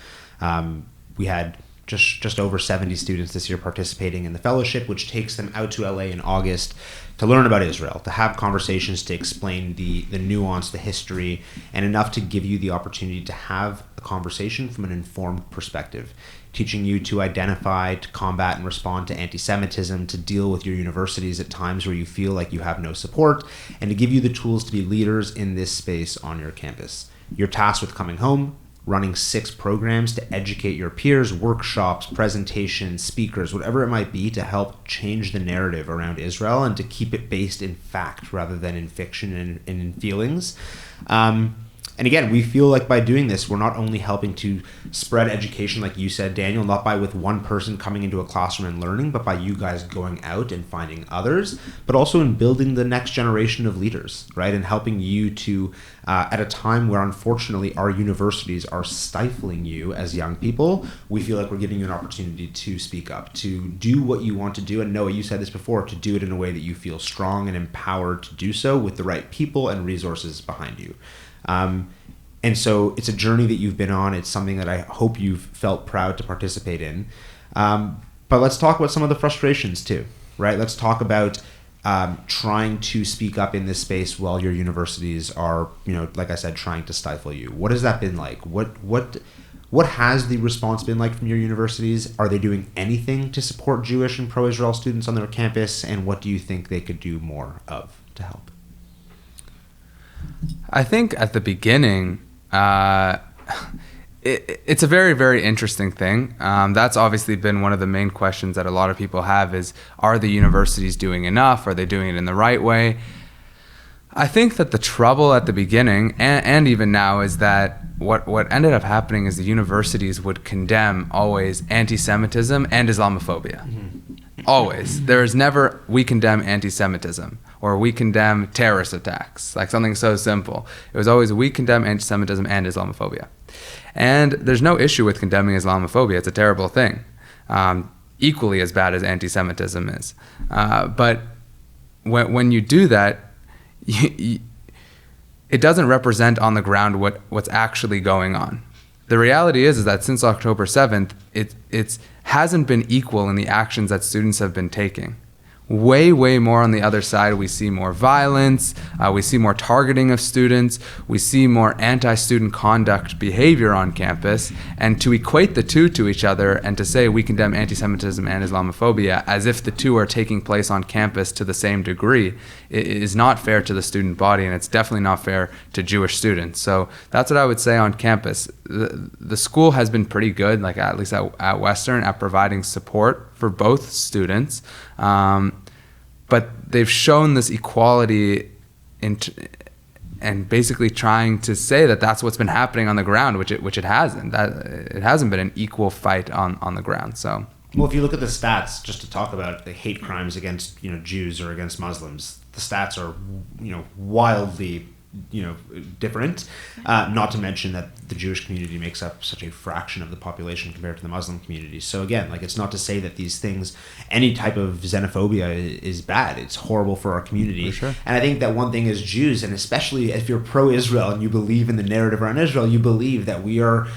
We had just over 70 students this year participating in the fellowship, which takes them out to LA in August to learn about Israel, to have conversations, to explain the nuance, the history, and enough to give you the opportunity to have a conversation from an informed perspective, teaching you to identify, to combat and respond to anti-Semitism, to deal with your universities at times where you feel like you have no support, and to give you the tools to be leaders in this space on your campus. You're tasked with coming home, running 6 programs to educate your peers, workshops, presentations, speakers, whatever it might be, to help change the narrative around Israel and to keep it based in fact rather than in fiction and in feelings. And again, we feel like by doing this, we're not only helping to spread education, like you said, Daniel, not by with one person coming into a classroom and learning, but by you guys going out and finding others, but also in building the next generation of leaders, right? And helping you to, at a time where unfortunately our universities are stifling you as young people, we feel like we're giving you an opportunity to speak up, to do what you want to do. And Noah, you said this before, to do it in a way that you feel strong and empowered to do so with the right people and resources behind you. And so it's a journey that you've been on. It's something that I hope you've felt proud to participate in. But let's talk about some of the frustrations too, right? Let's talk about trying to speak up in this space while your universities are, like I said, trying to stifle you. What has that been like? What has the response been like from your universities? Are they doing anything to support Jewish and pro-Israel students on their campus? And what do you think they could do more of to help? I think at the beginning, it's a very, very interesting thing. That's obviously been one of the main questions that a lot of people have is, are the universities doing enough? Are they doing it in the right way? I think that the trouble at the beginning, and even now, is that what ended up happening is the universities would condemn always anti-Semitism and Islamophobia. Mm-hmm. Always. There is never, we condemn anti-Semitism or we condemn terrorist attacks, like something so simple. It was always, we condemn anti-Semitism and Islamophobia. And there's no issue with condemning Islamophobia. It's a terrible thing, equally as bad as anti-Semitism is. But when you do that, it doesn't represent on the ground what's actually going on. The reality is that since October 7th, it hasn't been equal in the actions that students have been taking. Way, way more on the other side. We see more violence, we see more targeting of students, we see more anti-student conduct behavior on campus, and to equate the two to each other and to say we condemn anti-Semitism and Islamophobia as if the two are taking place on campus to the same degree is not fair to the student body, and it's definitely not fair to Jewish students. So that's what I would say on campus. The school has been pretty good, like at least at Western, at providing support for both students. But they've shown this equality and basically trying to say that that's what's been happening on the ground, which it hasn't. That it hasn't been an equal fight on the ground. So, well, if you look at the stats, just to talk about the hate crimes against Jews or against Muslims, the stats are wildly different. Not to mention that the Jewish community makes up such a fraction of the population compared to the Muslim community. So again, it's not to say that these things, any type of xenophobia is bad. It's horrible for our community. For sure. And I think that one thing as Jews, and especially if you're pro-Israel and you believe in the narrative around Israel, you believe that we are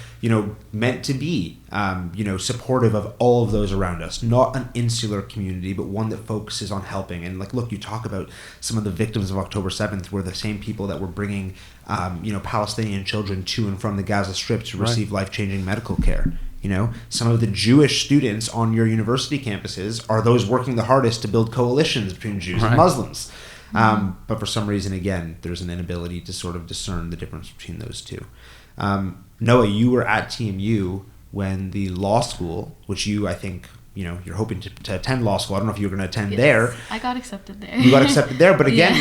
meant to be, supportive of all of those around us. Not an insular community, but one that focuses on helping. And look, you talk about some of the victims of October 7th were the same people that were bringing, Palestinian children to and from the Gaza Strip to receive life-changing medical care. Some of the Jewish students on your university campuses are those working the hardest to build coalitions between Jews and Muslims. But for some reason, again, there's an inability to sort of discern the difference between those two. Noah, you were at TMU when the law school, which you, I think, you're hoping to attend law school. I don't know if you're going to attend there. I got accepted there. You got accepted there. But again,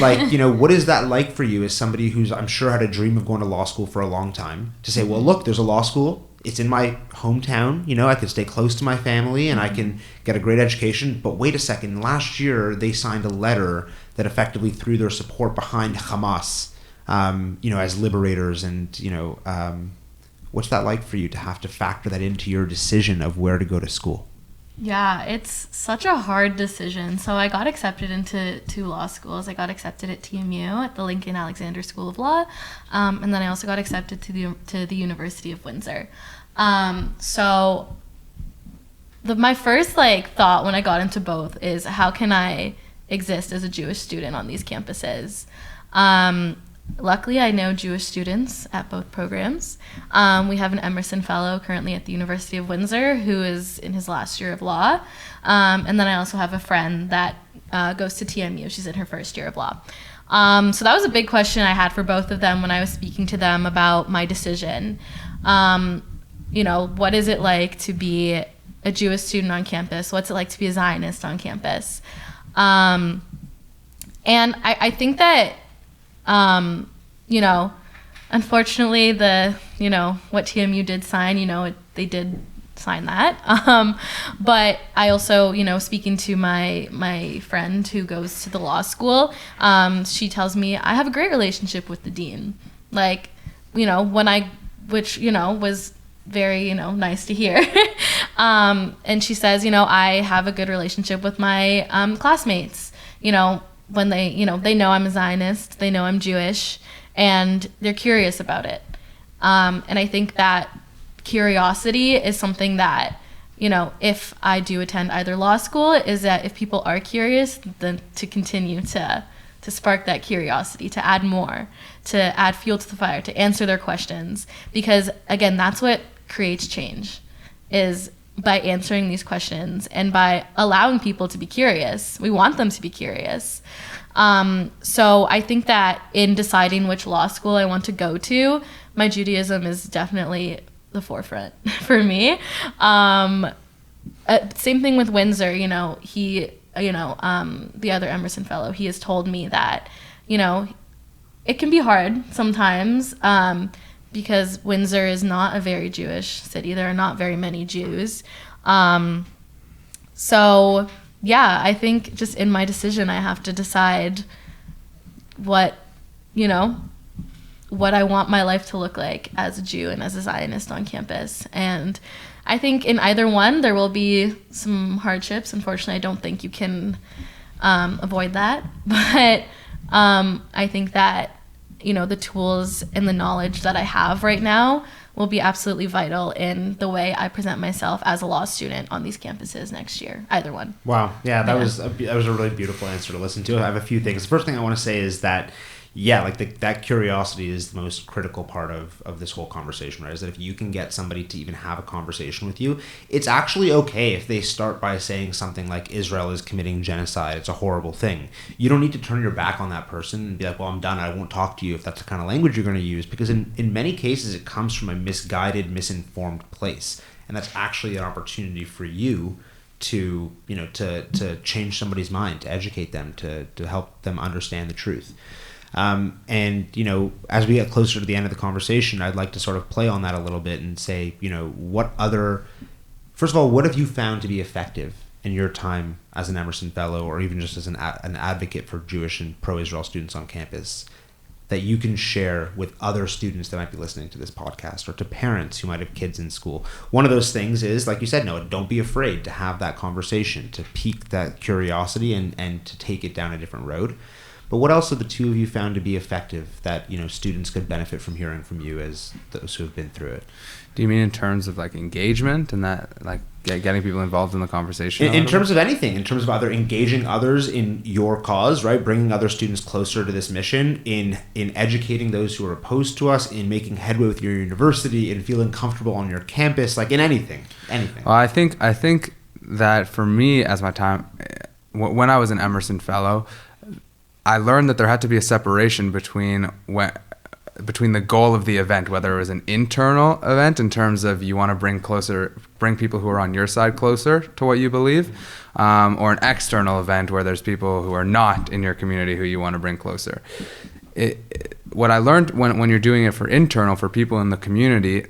what is that like for you as somebody who's, I'm sure, had a dream of going to law school for a long time, to say, well, look, there's a law school. It's in my hometown. I can stay close to my family and I can get a great education. But wait a second. Last year, they signed a letter that effectively threw their support behind Hamas, as liberators. And, what's that like for you to have to factor that into your decision of where to go to school? Yeah, it's such a hard decision. So I got accepted into 2 law schools. I got accepted at TMU at the Lincoln Alexander School of Law, and then I also got accepted to the University of Windsor. So my first thought when I got into both is, how can I exist as a Jewish student on these campuses? Luckily, I know Jewish students at both programs. We have an Emerson Fellow currently at the University of Windsor who is in his last year of law. And then I also have a friend that goes to TMU. She's in her first year of law. So that was a big question I had for both of them when I was speaking to them about my decision. What is it like to be a Jewish student on campus? What's it like to be a Zionist on campus? And I think that unfortunately what TMU did sign, they did sign that. But I also, speaking to my friend who goes to the law school, she tells me I have a great relationship with the dean. Which was very, nice to hear. And she says, I have a good relationship with my classmates, when they know I'm a Zionist, they know I'm Jewish, and they're curious about it. And I think that curiosity is something that, if I do attend either law school, is that if people are curious, then to continue to spark that curiosity, to add more, to add fuel to the fire, to answer their questions. Because, again, that's what creates change, is by answering these questions and by allowing people to be curious. We want them to be curious. So I think that in deciding which law school I want to go to, my Judaism is definitely the forefront for me. Same thing with Windsor. The other Emerson Fellow, he has told me that, it can be hard sometimes, because Windsor is not a very Jewish city. There are not very many Jews. So, yeah, I think just in my decision, I have to decide what I want my life to look like as a Jew and as a Zionist on campus. And I think in either one, there will be some hardships. Unfortunately, I don't think you can avoid that. But I think that the tools and the knowledge that I have right now will be absolutely vital in the way I present myself as a law student on these campuses next year, either one. Wow. Yeah, that was a really beautiful answer to listen to. I have a few things. The first thing I want to say is that, that curiosity is the most critical part of this whole conversation, right? Is that if you can get somebody to even have a conversation with you, it's actually okay if they start by saying something like, Israel is committing genocide, it's a horrible thing. You don't need to turn your back on that person and be like, well, I'm done, I won't talk to you, if that's the kind of language you're going to use, because in many cases it comes from a misguided, misinformed place, and that's actually an opportunity for you to change somebody's mind, to educate them, to help them understand the truth. As we get closer to the end of the conversation, I'd like to sort of play on that a little bit and say, first of all, what have you found to be effective in your time as an Emerson Fellow, or even just as an advocate for Jewish and pro-Israel students on campus, that you can share with other students that might be listening to this podcast, or to parents who might have kids in school? One of those things is, like you said, Noah, don't be afraid to have that conversation, to pique that curiosity and to take it down a different road. But what else have the two of you found to be effective that students could benefit from hearing from you as those who have been through it? Do you mean in terms of engagement and that getting people involved in the conversation? In terms of anything, in terms of either engaging others in your cause, right, bringing other students closer to this mission, in educating those who are opposed to us, in making headway with your university, in feeling comfortable on your campus, in anything. Well, I think that for me, as my time when I was an Emerson Fellow, I learned that there had to be a separation between between the goal of the event, whether it was an internal event in terms of you want to bring people who are on your side closer to what you believe, or an external event where there's people who are not in your community who you want to bring closer. What I learned when you're doing it for internal, for people in the community,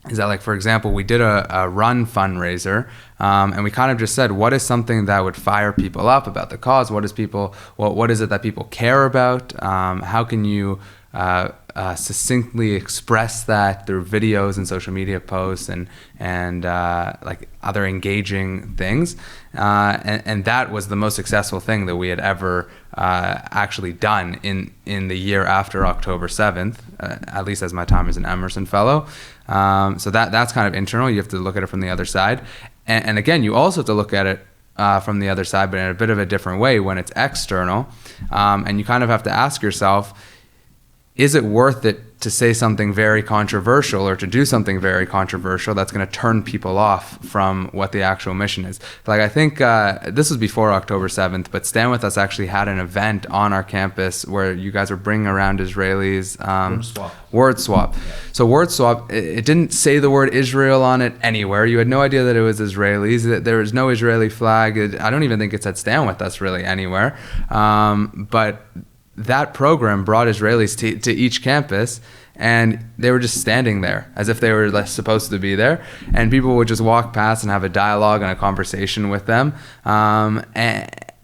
is that, like, for example, we did a run fundraiser, and we kind of just said, what is something that would fire people up about the cause? What is it that people care about? How can you succinctly express that through videos and social media posts and like other engaging things? And that was the most successful thing that we had ever actually done in the year after October 7th, at least as my time as an Emerson Fellow. So that's kind of internal. You have to look at it from the other side. And again, you also have to look at it from the other side, but in a bit of a different way when it's external. And you kind of have to ask yourself, is it worth it to say something very controversial or to do something very controversial that's going to turn people off from what the actual mission is? Like, I think this was before October 7th, but Stand With Us actually had an event on our campus where you guys were bringing around Israelis. Word swap. Yeah. So word swap, it didn't say the word Israel on it anywhere. You had no idea that it was Israelis. There was no Israeli flag. I don't even think it said Stand With Us really anywhere. But that program brought Israelis to each campus, and they were just standing there as if they were supposed to be there, and people would just walk past and have a dialogue and a conversation with them.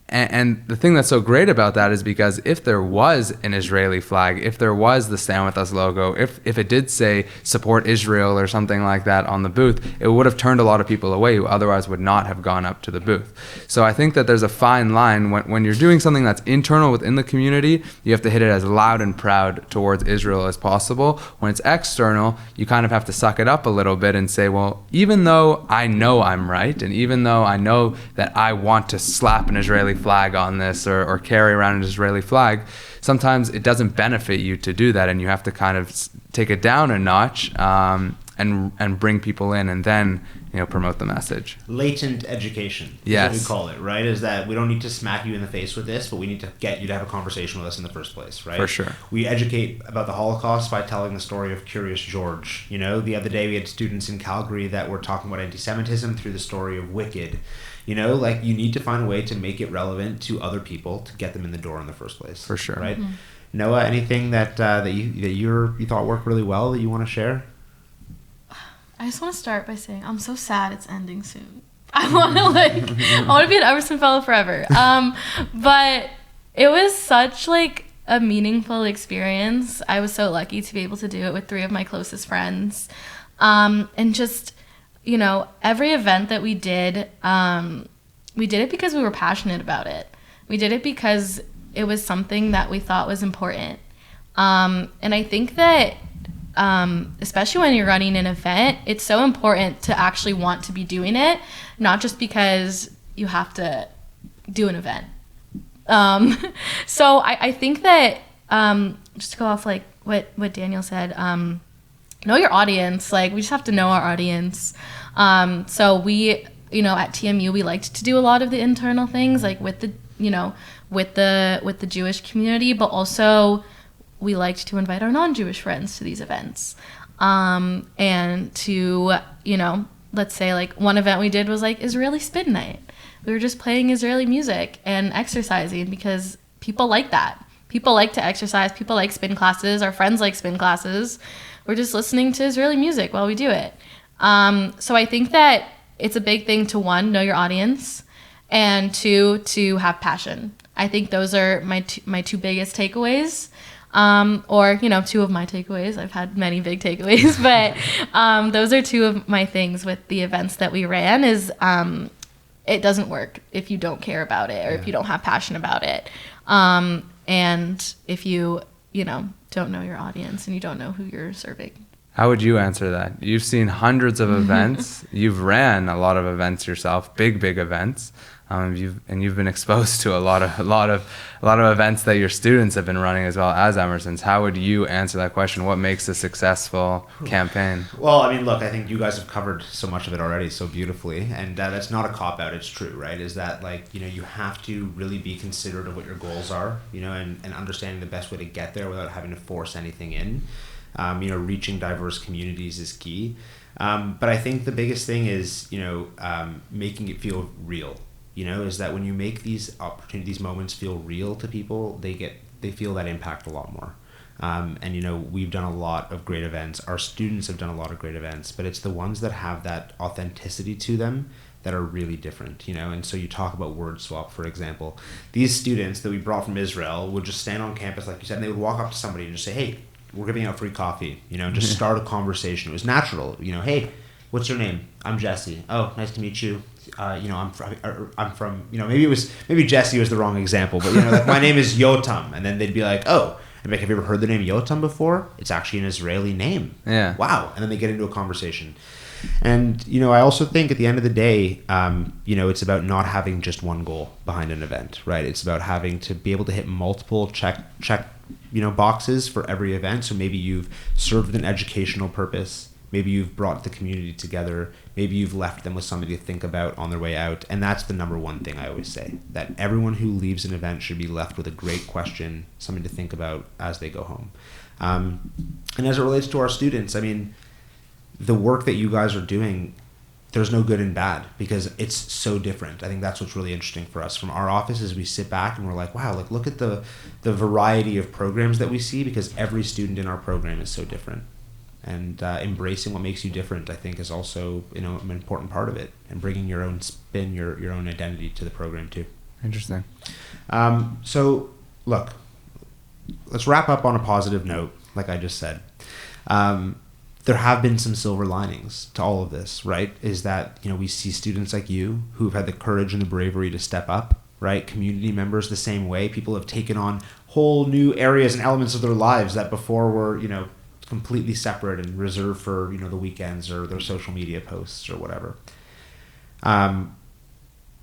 And the thing that's so great about that is because if there was an Israeli flag, if there was the Stand With Us logo, if it did say support Israel or something like that on the booth, it would have turned a lot of people away who otherwise would not have gone up to the booth. So I think that there's a fine line when you're doing something that's internal within the community, you have to hit it as loud and proud towards Israel as possible. When it's external, you kind of have to suck it up a little bit and say, well, even though I know I'm right, and even though I know that I want to slap an Israeli flag on this or carry around an Israeli flag, sometimes it doesn't benefit you to do that, and you have to kind of take it down a notch and bring people in, and then promote the message. Latent education is yes. what we call it, right? Is that we don't need to smack you in the face with this, but we need to get you to have a conversation with us in the first place, right? For sure. We educate about the Holocaust by telling the story of Curious George. The other day we had students in Calgary that were talking about anti-Semitism through the story of Wicked. You need to find a way to make it relevant to other people to get them in the door in the first place. For sure. Right? Mm-hmm. Noah, anything that you thought worked really well that you want to share? I just want to start by saying I'm so sad it's ending soon. I want to be an Emerson Fellow forever. But it was such a meaningful experience. I was so lucky to be able to do it with 3 of my closest friends. And just every event that we did it because we were passionate about it. We did it because it was something that we thought was important. And I think that especially when you're running an event, it's so important to actually want to be doing it, not just because you have to do an event. So I think that just to go off what Daniel said, know your audience. We just have to know our audience. So we, at TMU, we liked to do a lot of the internal things, with the Jewish community, but also we liked to invite our non-Jewish friends to these events. And to, let's say one event we did was Israeli spin night. We were just playing Israeli music and exercising because people like that. People like to exercise. People like spin classes. Our friends like spin classes. We're just listening to Israeli music while we do it. So I think that it's a big thing to, 1, know your audience, and 2, to have passion. I think those are my 2 biggest takeaways. Or 2 of my takeaways. I've had many big takeaways, but those are 2 of my things with the events that we ran is it doesn't work if you don't care about it or if you don't have passion about it. And if you don't know your audience and you don't know who you're serving. How would you answer that? You've seen hundreds of events. You've ran a lot of events yourself, big events. You've been exposed to a lot of events that your students have been running as well as Emerson's. How would you answer that question? What makes a successful campaign? Well, I mean, look, I think you guys have covered so much of it already so beautifully, and that's not a cop-out. It's true, right? Is that, like, you know, you have to really be considerate of what your goals are, you know, and understanding the best way to get there without having to force anything in. You know, reaching diverse communities is key. But I think the biggest thing is, you know, making it feel real. You know, is that when you make these opportunities, moments feel real to people, they feel that impact a lot more. And, you know, we've done a lot of great events. Our students have done a lot of great events, but it's the ones that have that authenticity to them that are really different, you know. And so you talk about word swap, for example. These students that we brought from Israel would just stand on campus, like you said, and they would walk up to somebody and just say, hey, we're giving out free coffee, you know, and just start a conversation. It was natural, you know, hey, what's your name? I'm Jesse. Oh, nice to meet you. You know, I'm from, you know, maybe Jesse was the wrong example, but, you know, like, my name is Yotam. And then they'd be like, oh, I'm like, have you ever heard the name Yotam before? It's actually an Israeli name. Yeah. Wow. And then they get into a conversation. And, you know, I also think at the end of the day, you know, it's about not having just one goal behind an event, right? It's about having to be able to hit multiple check, you know, boxes for every event. So maybe you've served an educational purpose. Maybe you've brought the community together. Maybe you've left them with somebody to think about on their way out. And that's the number one thing I always say, that everyone who leaves an event should be left with a great question, something to think about as they go home. And as it relates to our students, I mean, the work that you guys are doing, there's no good and bad because it's so different. I think that's what's really interesting for us. From our offices, we sit back and we're like, wow, like, look at the variety of programs that we see, because every student in our program is so different. And embracing what makes you different, I think, is also, you know, an important part of it, and bringing your own spin, your own identity to the program too. Interesting. So, look, let's wrap up on a positive note, like I just said. There have been some silver linings to all of this, right? Is that, you know, we see students like you who've had the courage and the bravery to step up, right? Community members the same way. People have taken on whole new areas and elements of their lives that before were, you know, completely separate and reserved for, you know, the weekends or their social media posts or whatever.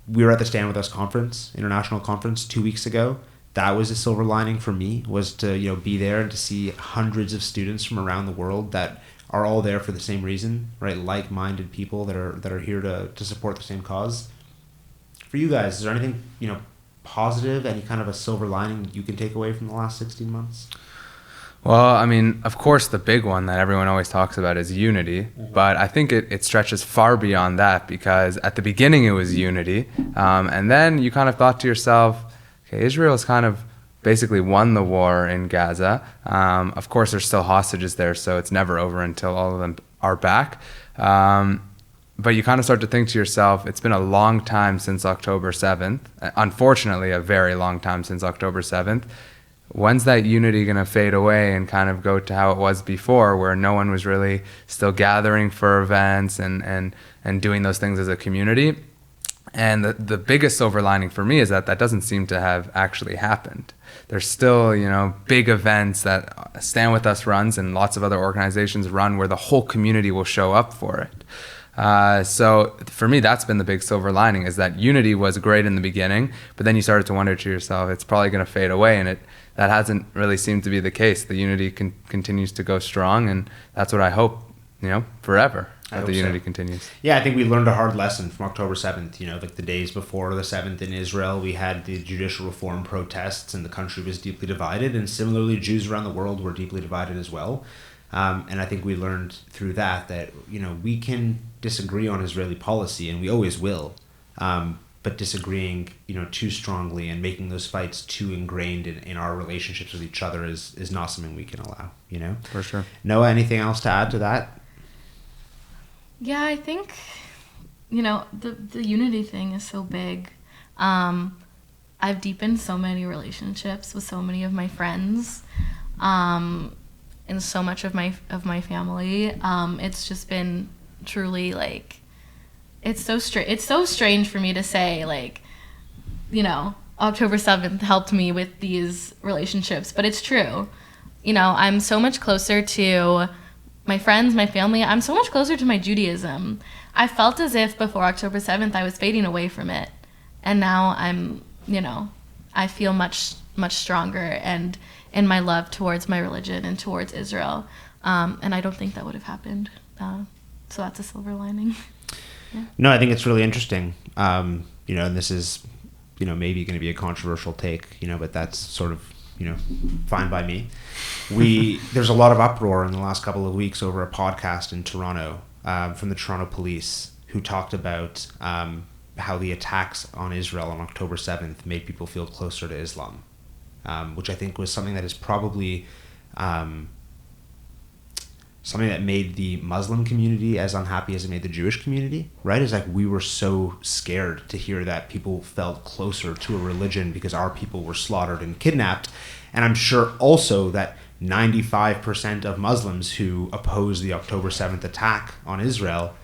We were at the Stand With Us conference, international conference, 2 weeks ago. That was a silver lining for me, was to, you know, be there and to see hundreds of students from around the world that are all there for the same reason, right? Like-minded people that are here to support the same cause. For you guys, is there anything, you know, positive, any kind of a silver lining you can take away from the last 16 months? Well, I mean, of course, the big one that everyone always talks about is unity, but I think it stretches far beyond that, because at the beginning it was unity, and then you kind of thought to yourself, okay, Israel's kind of basically won the war in Gaza. Of course, there's still hostages there, so it's never over until all of them are back. But you kind of start to think to yourself, it's been a long time since October 7th, unfortunately a very long time since October 7th. When's that unity going to fade away and kind of go to how it was before, where no one was really still gathering for events and doing those things as a community? And the biggest silver lining for me is that doesn't seem to have actually happened. There's still, you know, big events that Stand With Us runs and lots of other organizations run where the whole community will show up for it. So for me, that's been the big silver lining, is that unity was great in the beginning, but then you started to wonder to yourself, it's probably going to fade away, and that hasn't really seemed to be the case. The unity continues to go strong, and that's what I hope, you know, forever, that the unity continues. Yeah, I think we learned a hard lesson from October 7th. You know, like the days before the 7th in Israel, we had the judicial reform protests, and the country was deeply divided, and similarly, Jews around the world were deeply divided as well. And I think we learned through that, you know, we can disagree on Israeli policy, and we always will. But disagreeing, you know, too strongly and making those fights too ingrained in our relationships with each other is not something we can allow, you know? For sure. Noah, anything else to add to that? Yeah, I think, you know, the unity thing is so big. I've deepened so many relationships with so many of my friends, and so much of my family. It's just been truly, like, it's so strange for me to say, like, you know, October 7th helped me with these relationships, but it's true. You know, I'm so much closer to my friends, my family. I'm so much closer to my Judaism. I felt as if before October 7th I was fading away from it. And now I'm, I feel much, much stronger and in my love towards my religion and towards Israel. And I don't think that would have happened. So that's a silver lining. Yeah. No, I think it's really interesting. And this is, maybe going to be a controversial take, but that's sort of, fine by me. There's a lot of uproar in the last couple of weeks over a podcast in Toronto from the Toronto police who talked about how the attacks on Israel on October 7th made people feel closer to Islam, which I think was something that is probably something that made the Muslim community as unhappy as it made the Jewish community, right? It's like we were so scared to hear that people felt closer to a religion because our people were slaughtered and kidnapped. And I'm sure also that 95% of Muslims who oppose the October 7th attack on Israel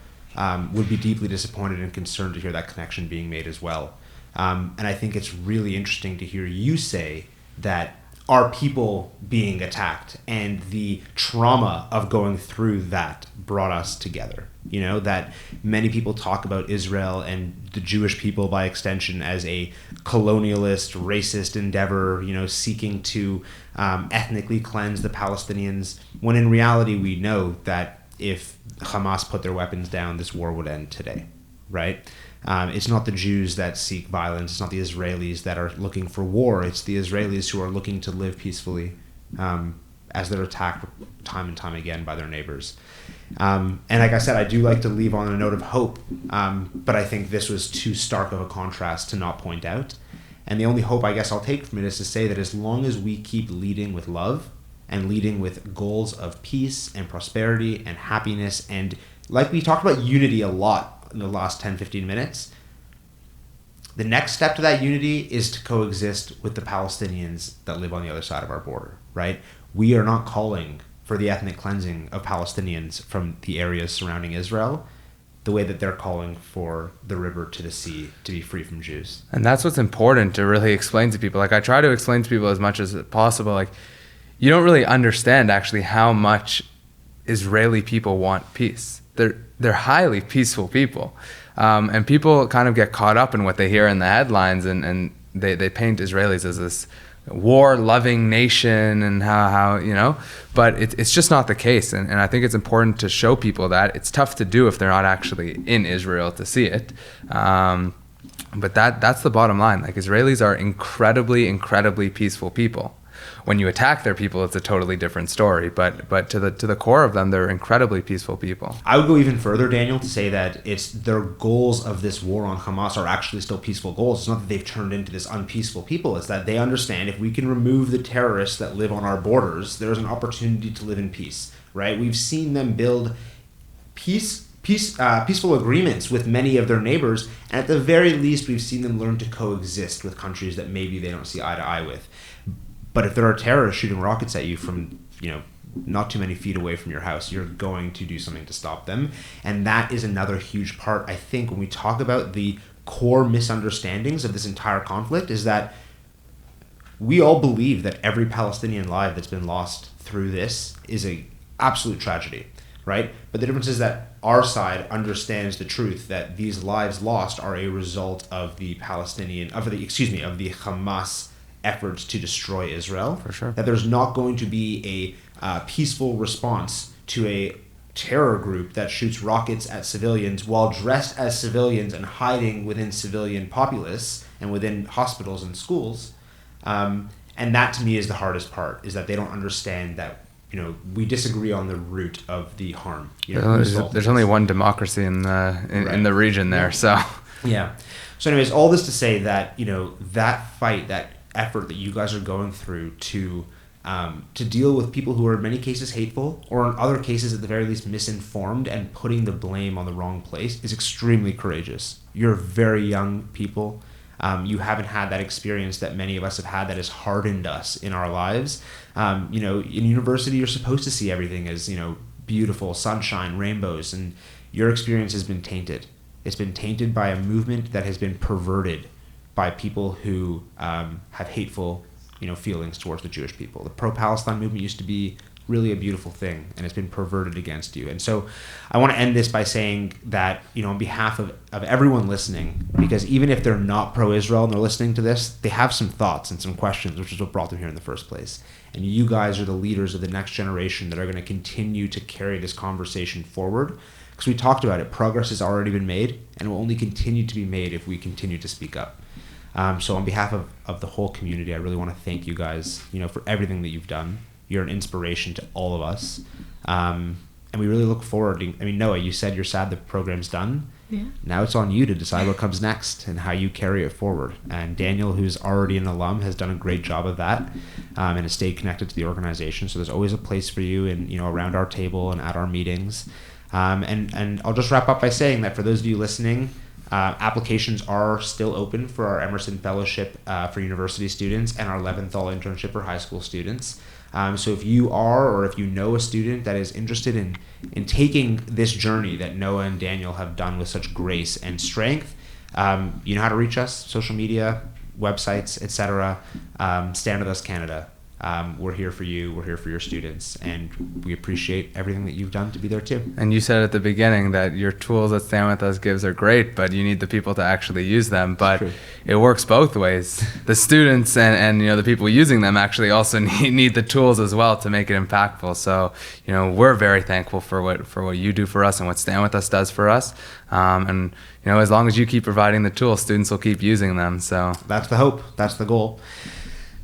would be deeply disappointed and concerned to hear that connection being made as well. And I think it's really interesting to hear you say that our people being attacked and the trauma of going through that brought us together. That many people talk about Israel and the Jewish people by extension as a colonialist, racist endeavor, seeking to ethnically cleanse the Palestinians, when in reality we know that if Hamas put their weapons down, this war would end today, right? It's not the Jews that seek violence. It's not the Israelis that are looking for war. It's the Israelis who are looking to live peacefully as they're attacked time and time again by their neighbors. And like I said, I do like to leave on a note of hope, but I think this was too stark of a contrast to not point out. And the only hope I guess I'll take from it is to say that as long as we keep leading with love and leading with goals of peace and prosperity and happiness, and like we talked about unity a lot in the last 10-15 minutes, the next step to that unity is to coexist with the Palestinians that live on the other side of our border, right? We are not calling for the ethnic cleansing of Palestinians from the areas surrounding Israel the way that they're calling for the river to the sea to be free from Jews. And that's what's important to really explain to people. Like I try to explain to people as much as possible, like you don't really understand actually how much Israeli people want peace. They're highly peaceful people. And people kind of get caught up in what they hear in the headlines and they paint Israelis as this war-loving nation and how but it's just not the case. And I think it's important to show people that. It's tough to do if they're not actually in Israel to see it. But that's the bottom line. Like Israelis are incredibly, incredibly peaceful people. When you attack their people, it's a totally different story. But to the core of them, they're incredibly peaceful people. I would go even further, Daniel, to say that it's their goals of this war on Hamas are actually still peaceful goals. It's not that they've turned into this unpeaceful people. It's that they understand if we can remove the terrorists that live on our borders, there's an opportunity to live in peace, right? We've seen them build peaceful agreements with many of their neighbors, and at the very least, we've seen them learn to coexist with countries that maybe they don't see eye to eye with. But if there are terrorists shooting rockets at you from, not too many feet away from your house, you're going to do something to stop them. And that is another huge part, I think, when we talk about the core misunderstandings of this entire conflict, is that we all believe that every Palestinian life that's been lost through this is a absolute tragedy, right? But the difference is that our side understands the truth that these lives lost are a result of the Hamas efforts to destroy Israel. For sure. That there's not going to be a peaceful response to a terror group that shoots rockets at civilians while dressed as civilians and hiding within civilian populace and within hospitals and schools. And that to me is the hardest part, is that they don't understand that we disagree on the root of the harm. There's only one democracy in the region there, so yeah. So anyways, all this to say that that fight, that effort that you guys are going through to deal with people who are in many cases hateful, or in other cases at the very least misinformed and putting the blame on the wrong place, is extremely courageous. You're very young people. You haven't had that experience that many of us have had that has hardened us in our lives. In university, you're supposed to see everything as, beautiful, sunshine, rainbows, and your experience has been tainted. It's been tainted by a movement that has been perverted by people who have hateful, feelings towards the Jewish people. The pro-Palestine movement used to be really a beautiful thing, and it's been perverted against you. And so I want to end this by saying that, on behalf of everyone listening, because even if they're not pro-Israel and they're listening to this, they have some thoughts and some questions, which is what brought them here in the first place. And you guys are the leaders of the next generation that are going to continue to carry this conversation forward. Because we talked about it, progress has already been made and will only continue to be made if we continue to speak up. So on behalf of the whole community, I really want to thank you guys, for everything that you've done. You're an inspiration to all of us. And we really look forward to, Noah, you said you're sad the program's done. Yeah. Now it's on you to decide what comes next and how you carry it forward. And Daniel, who's already an alum, has done a great job of that and has stayed connected to the organization. So there's always a place for you around our table and at our meetings. And I'll just wrap up by saying that for those of you listening, applications are still open for our Emerson Fellowship for university students and our Leventhal internship for high school students. So if you are, or if you know a student that is interested in taking this journey that Noah and Daniel have done with such grace and strength, you know how to reach us: social media, websites, etc. StandWithUs Canada. We're here for you. We're here for your students, and we appreciate everything that you've done to be there too. And you said at the beginning that your tools that Stand With Us gives are great, but you need the people to actually use them. But it works both ways. The students and the people using them actually also need the tools as well to make it impactful. So we're very thankful for what you do for us and what Stand With Us does for us. And as long as you keep providing the tools, students will keep using them. So that's the hope. That's the goal.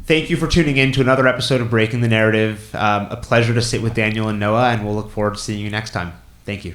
Thank you for tuning in to another episode of Breaking the Narrative. A pleasure to sit with Daniel and Noah, and we'll look forward to seeing you next time. Thank you.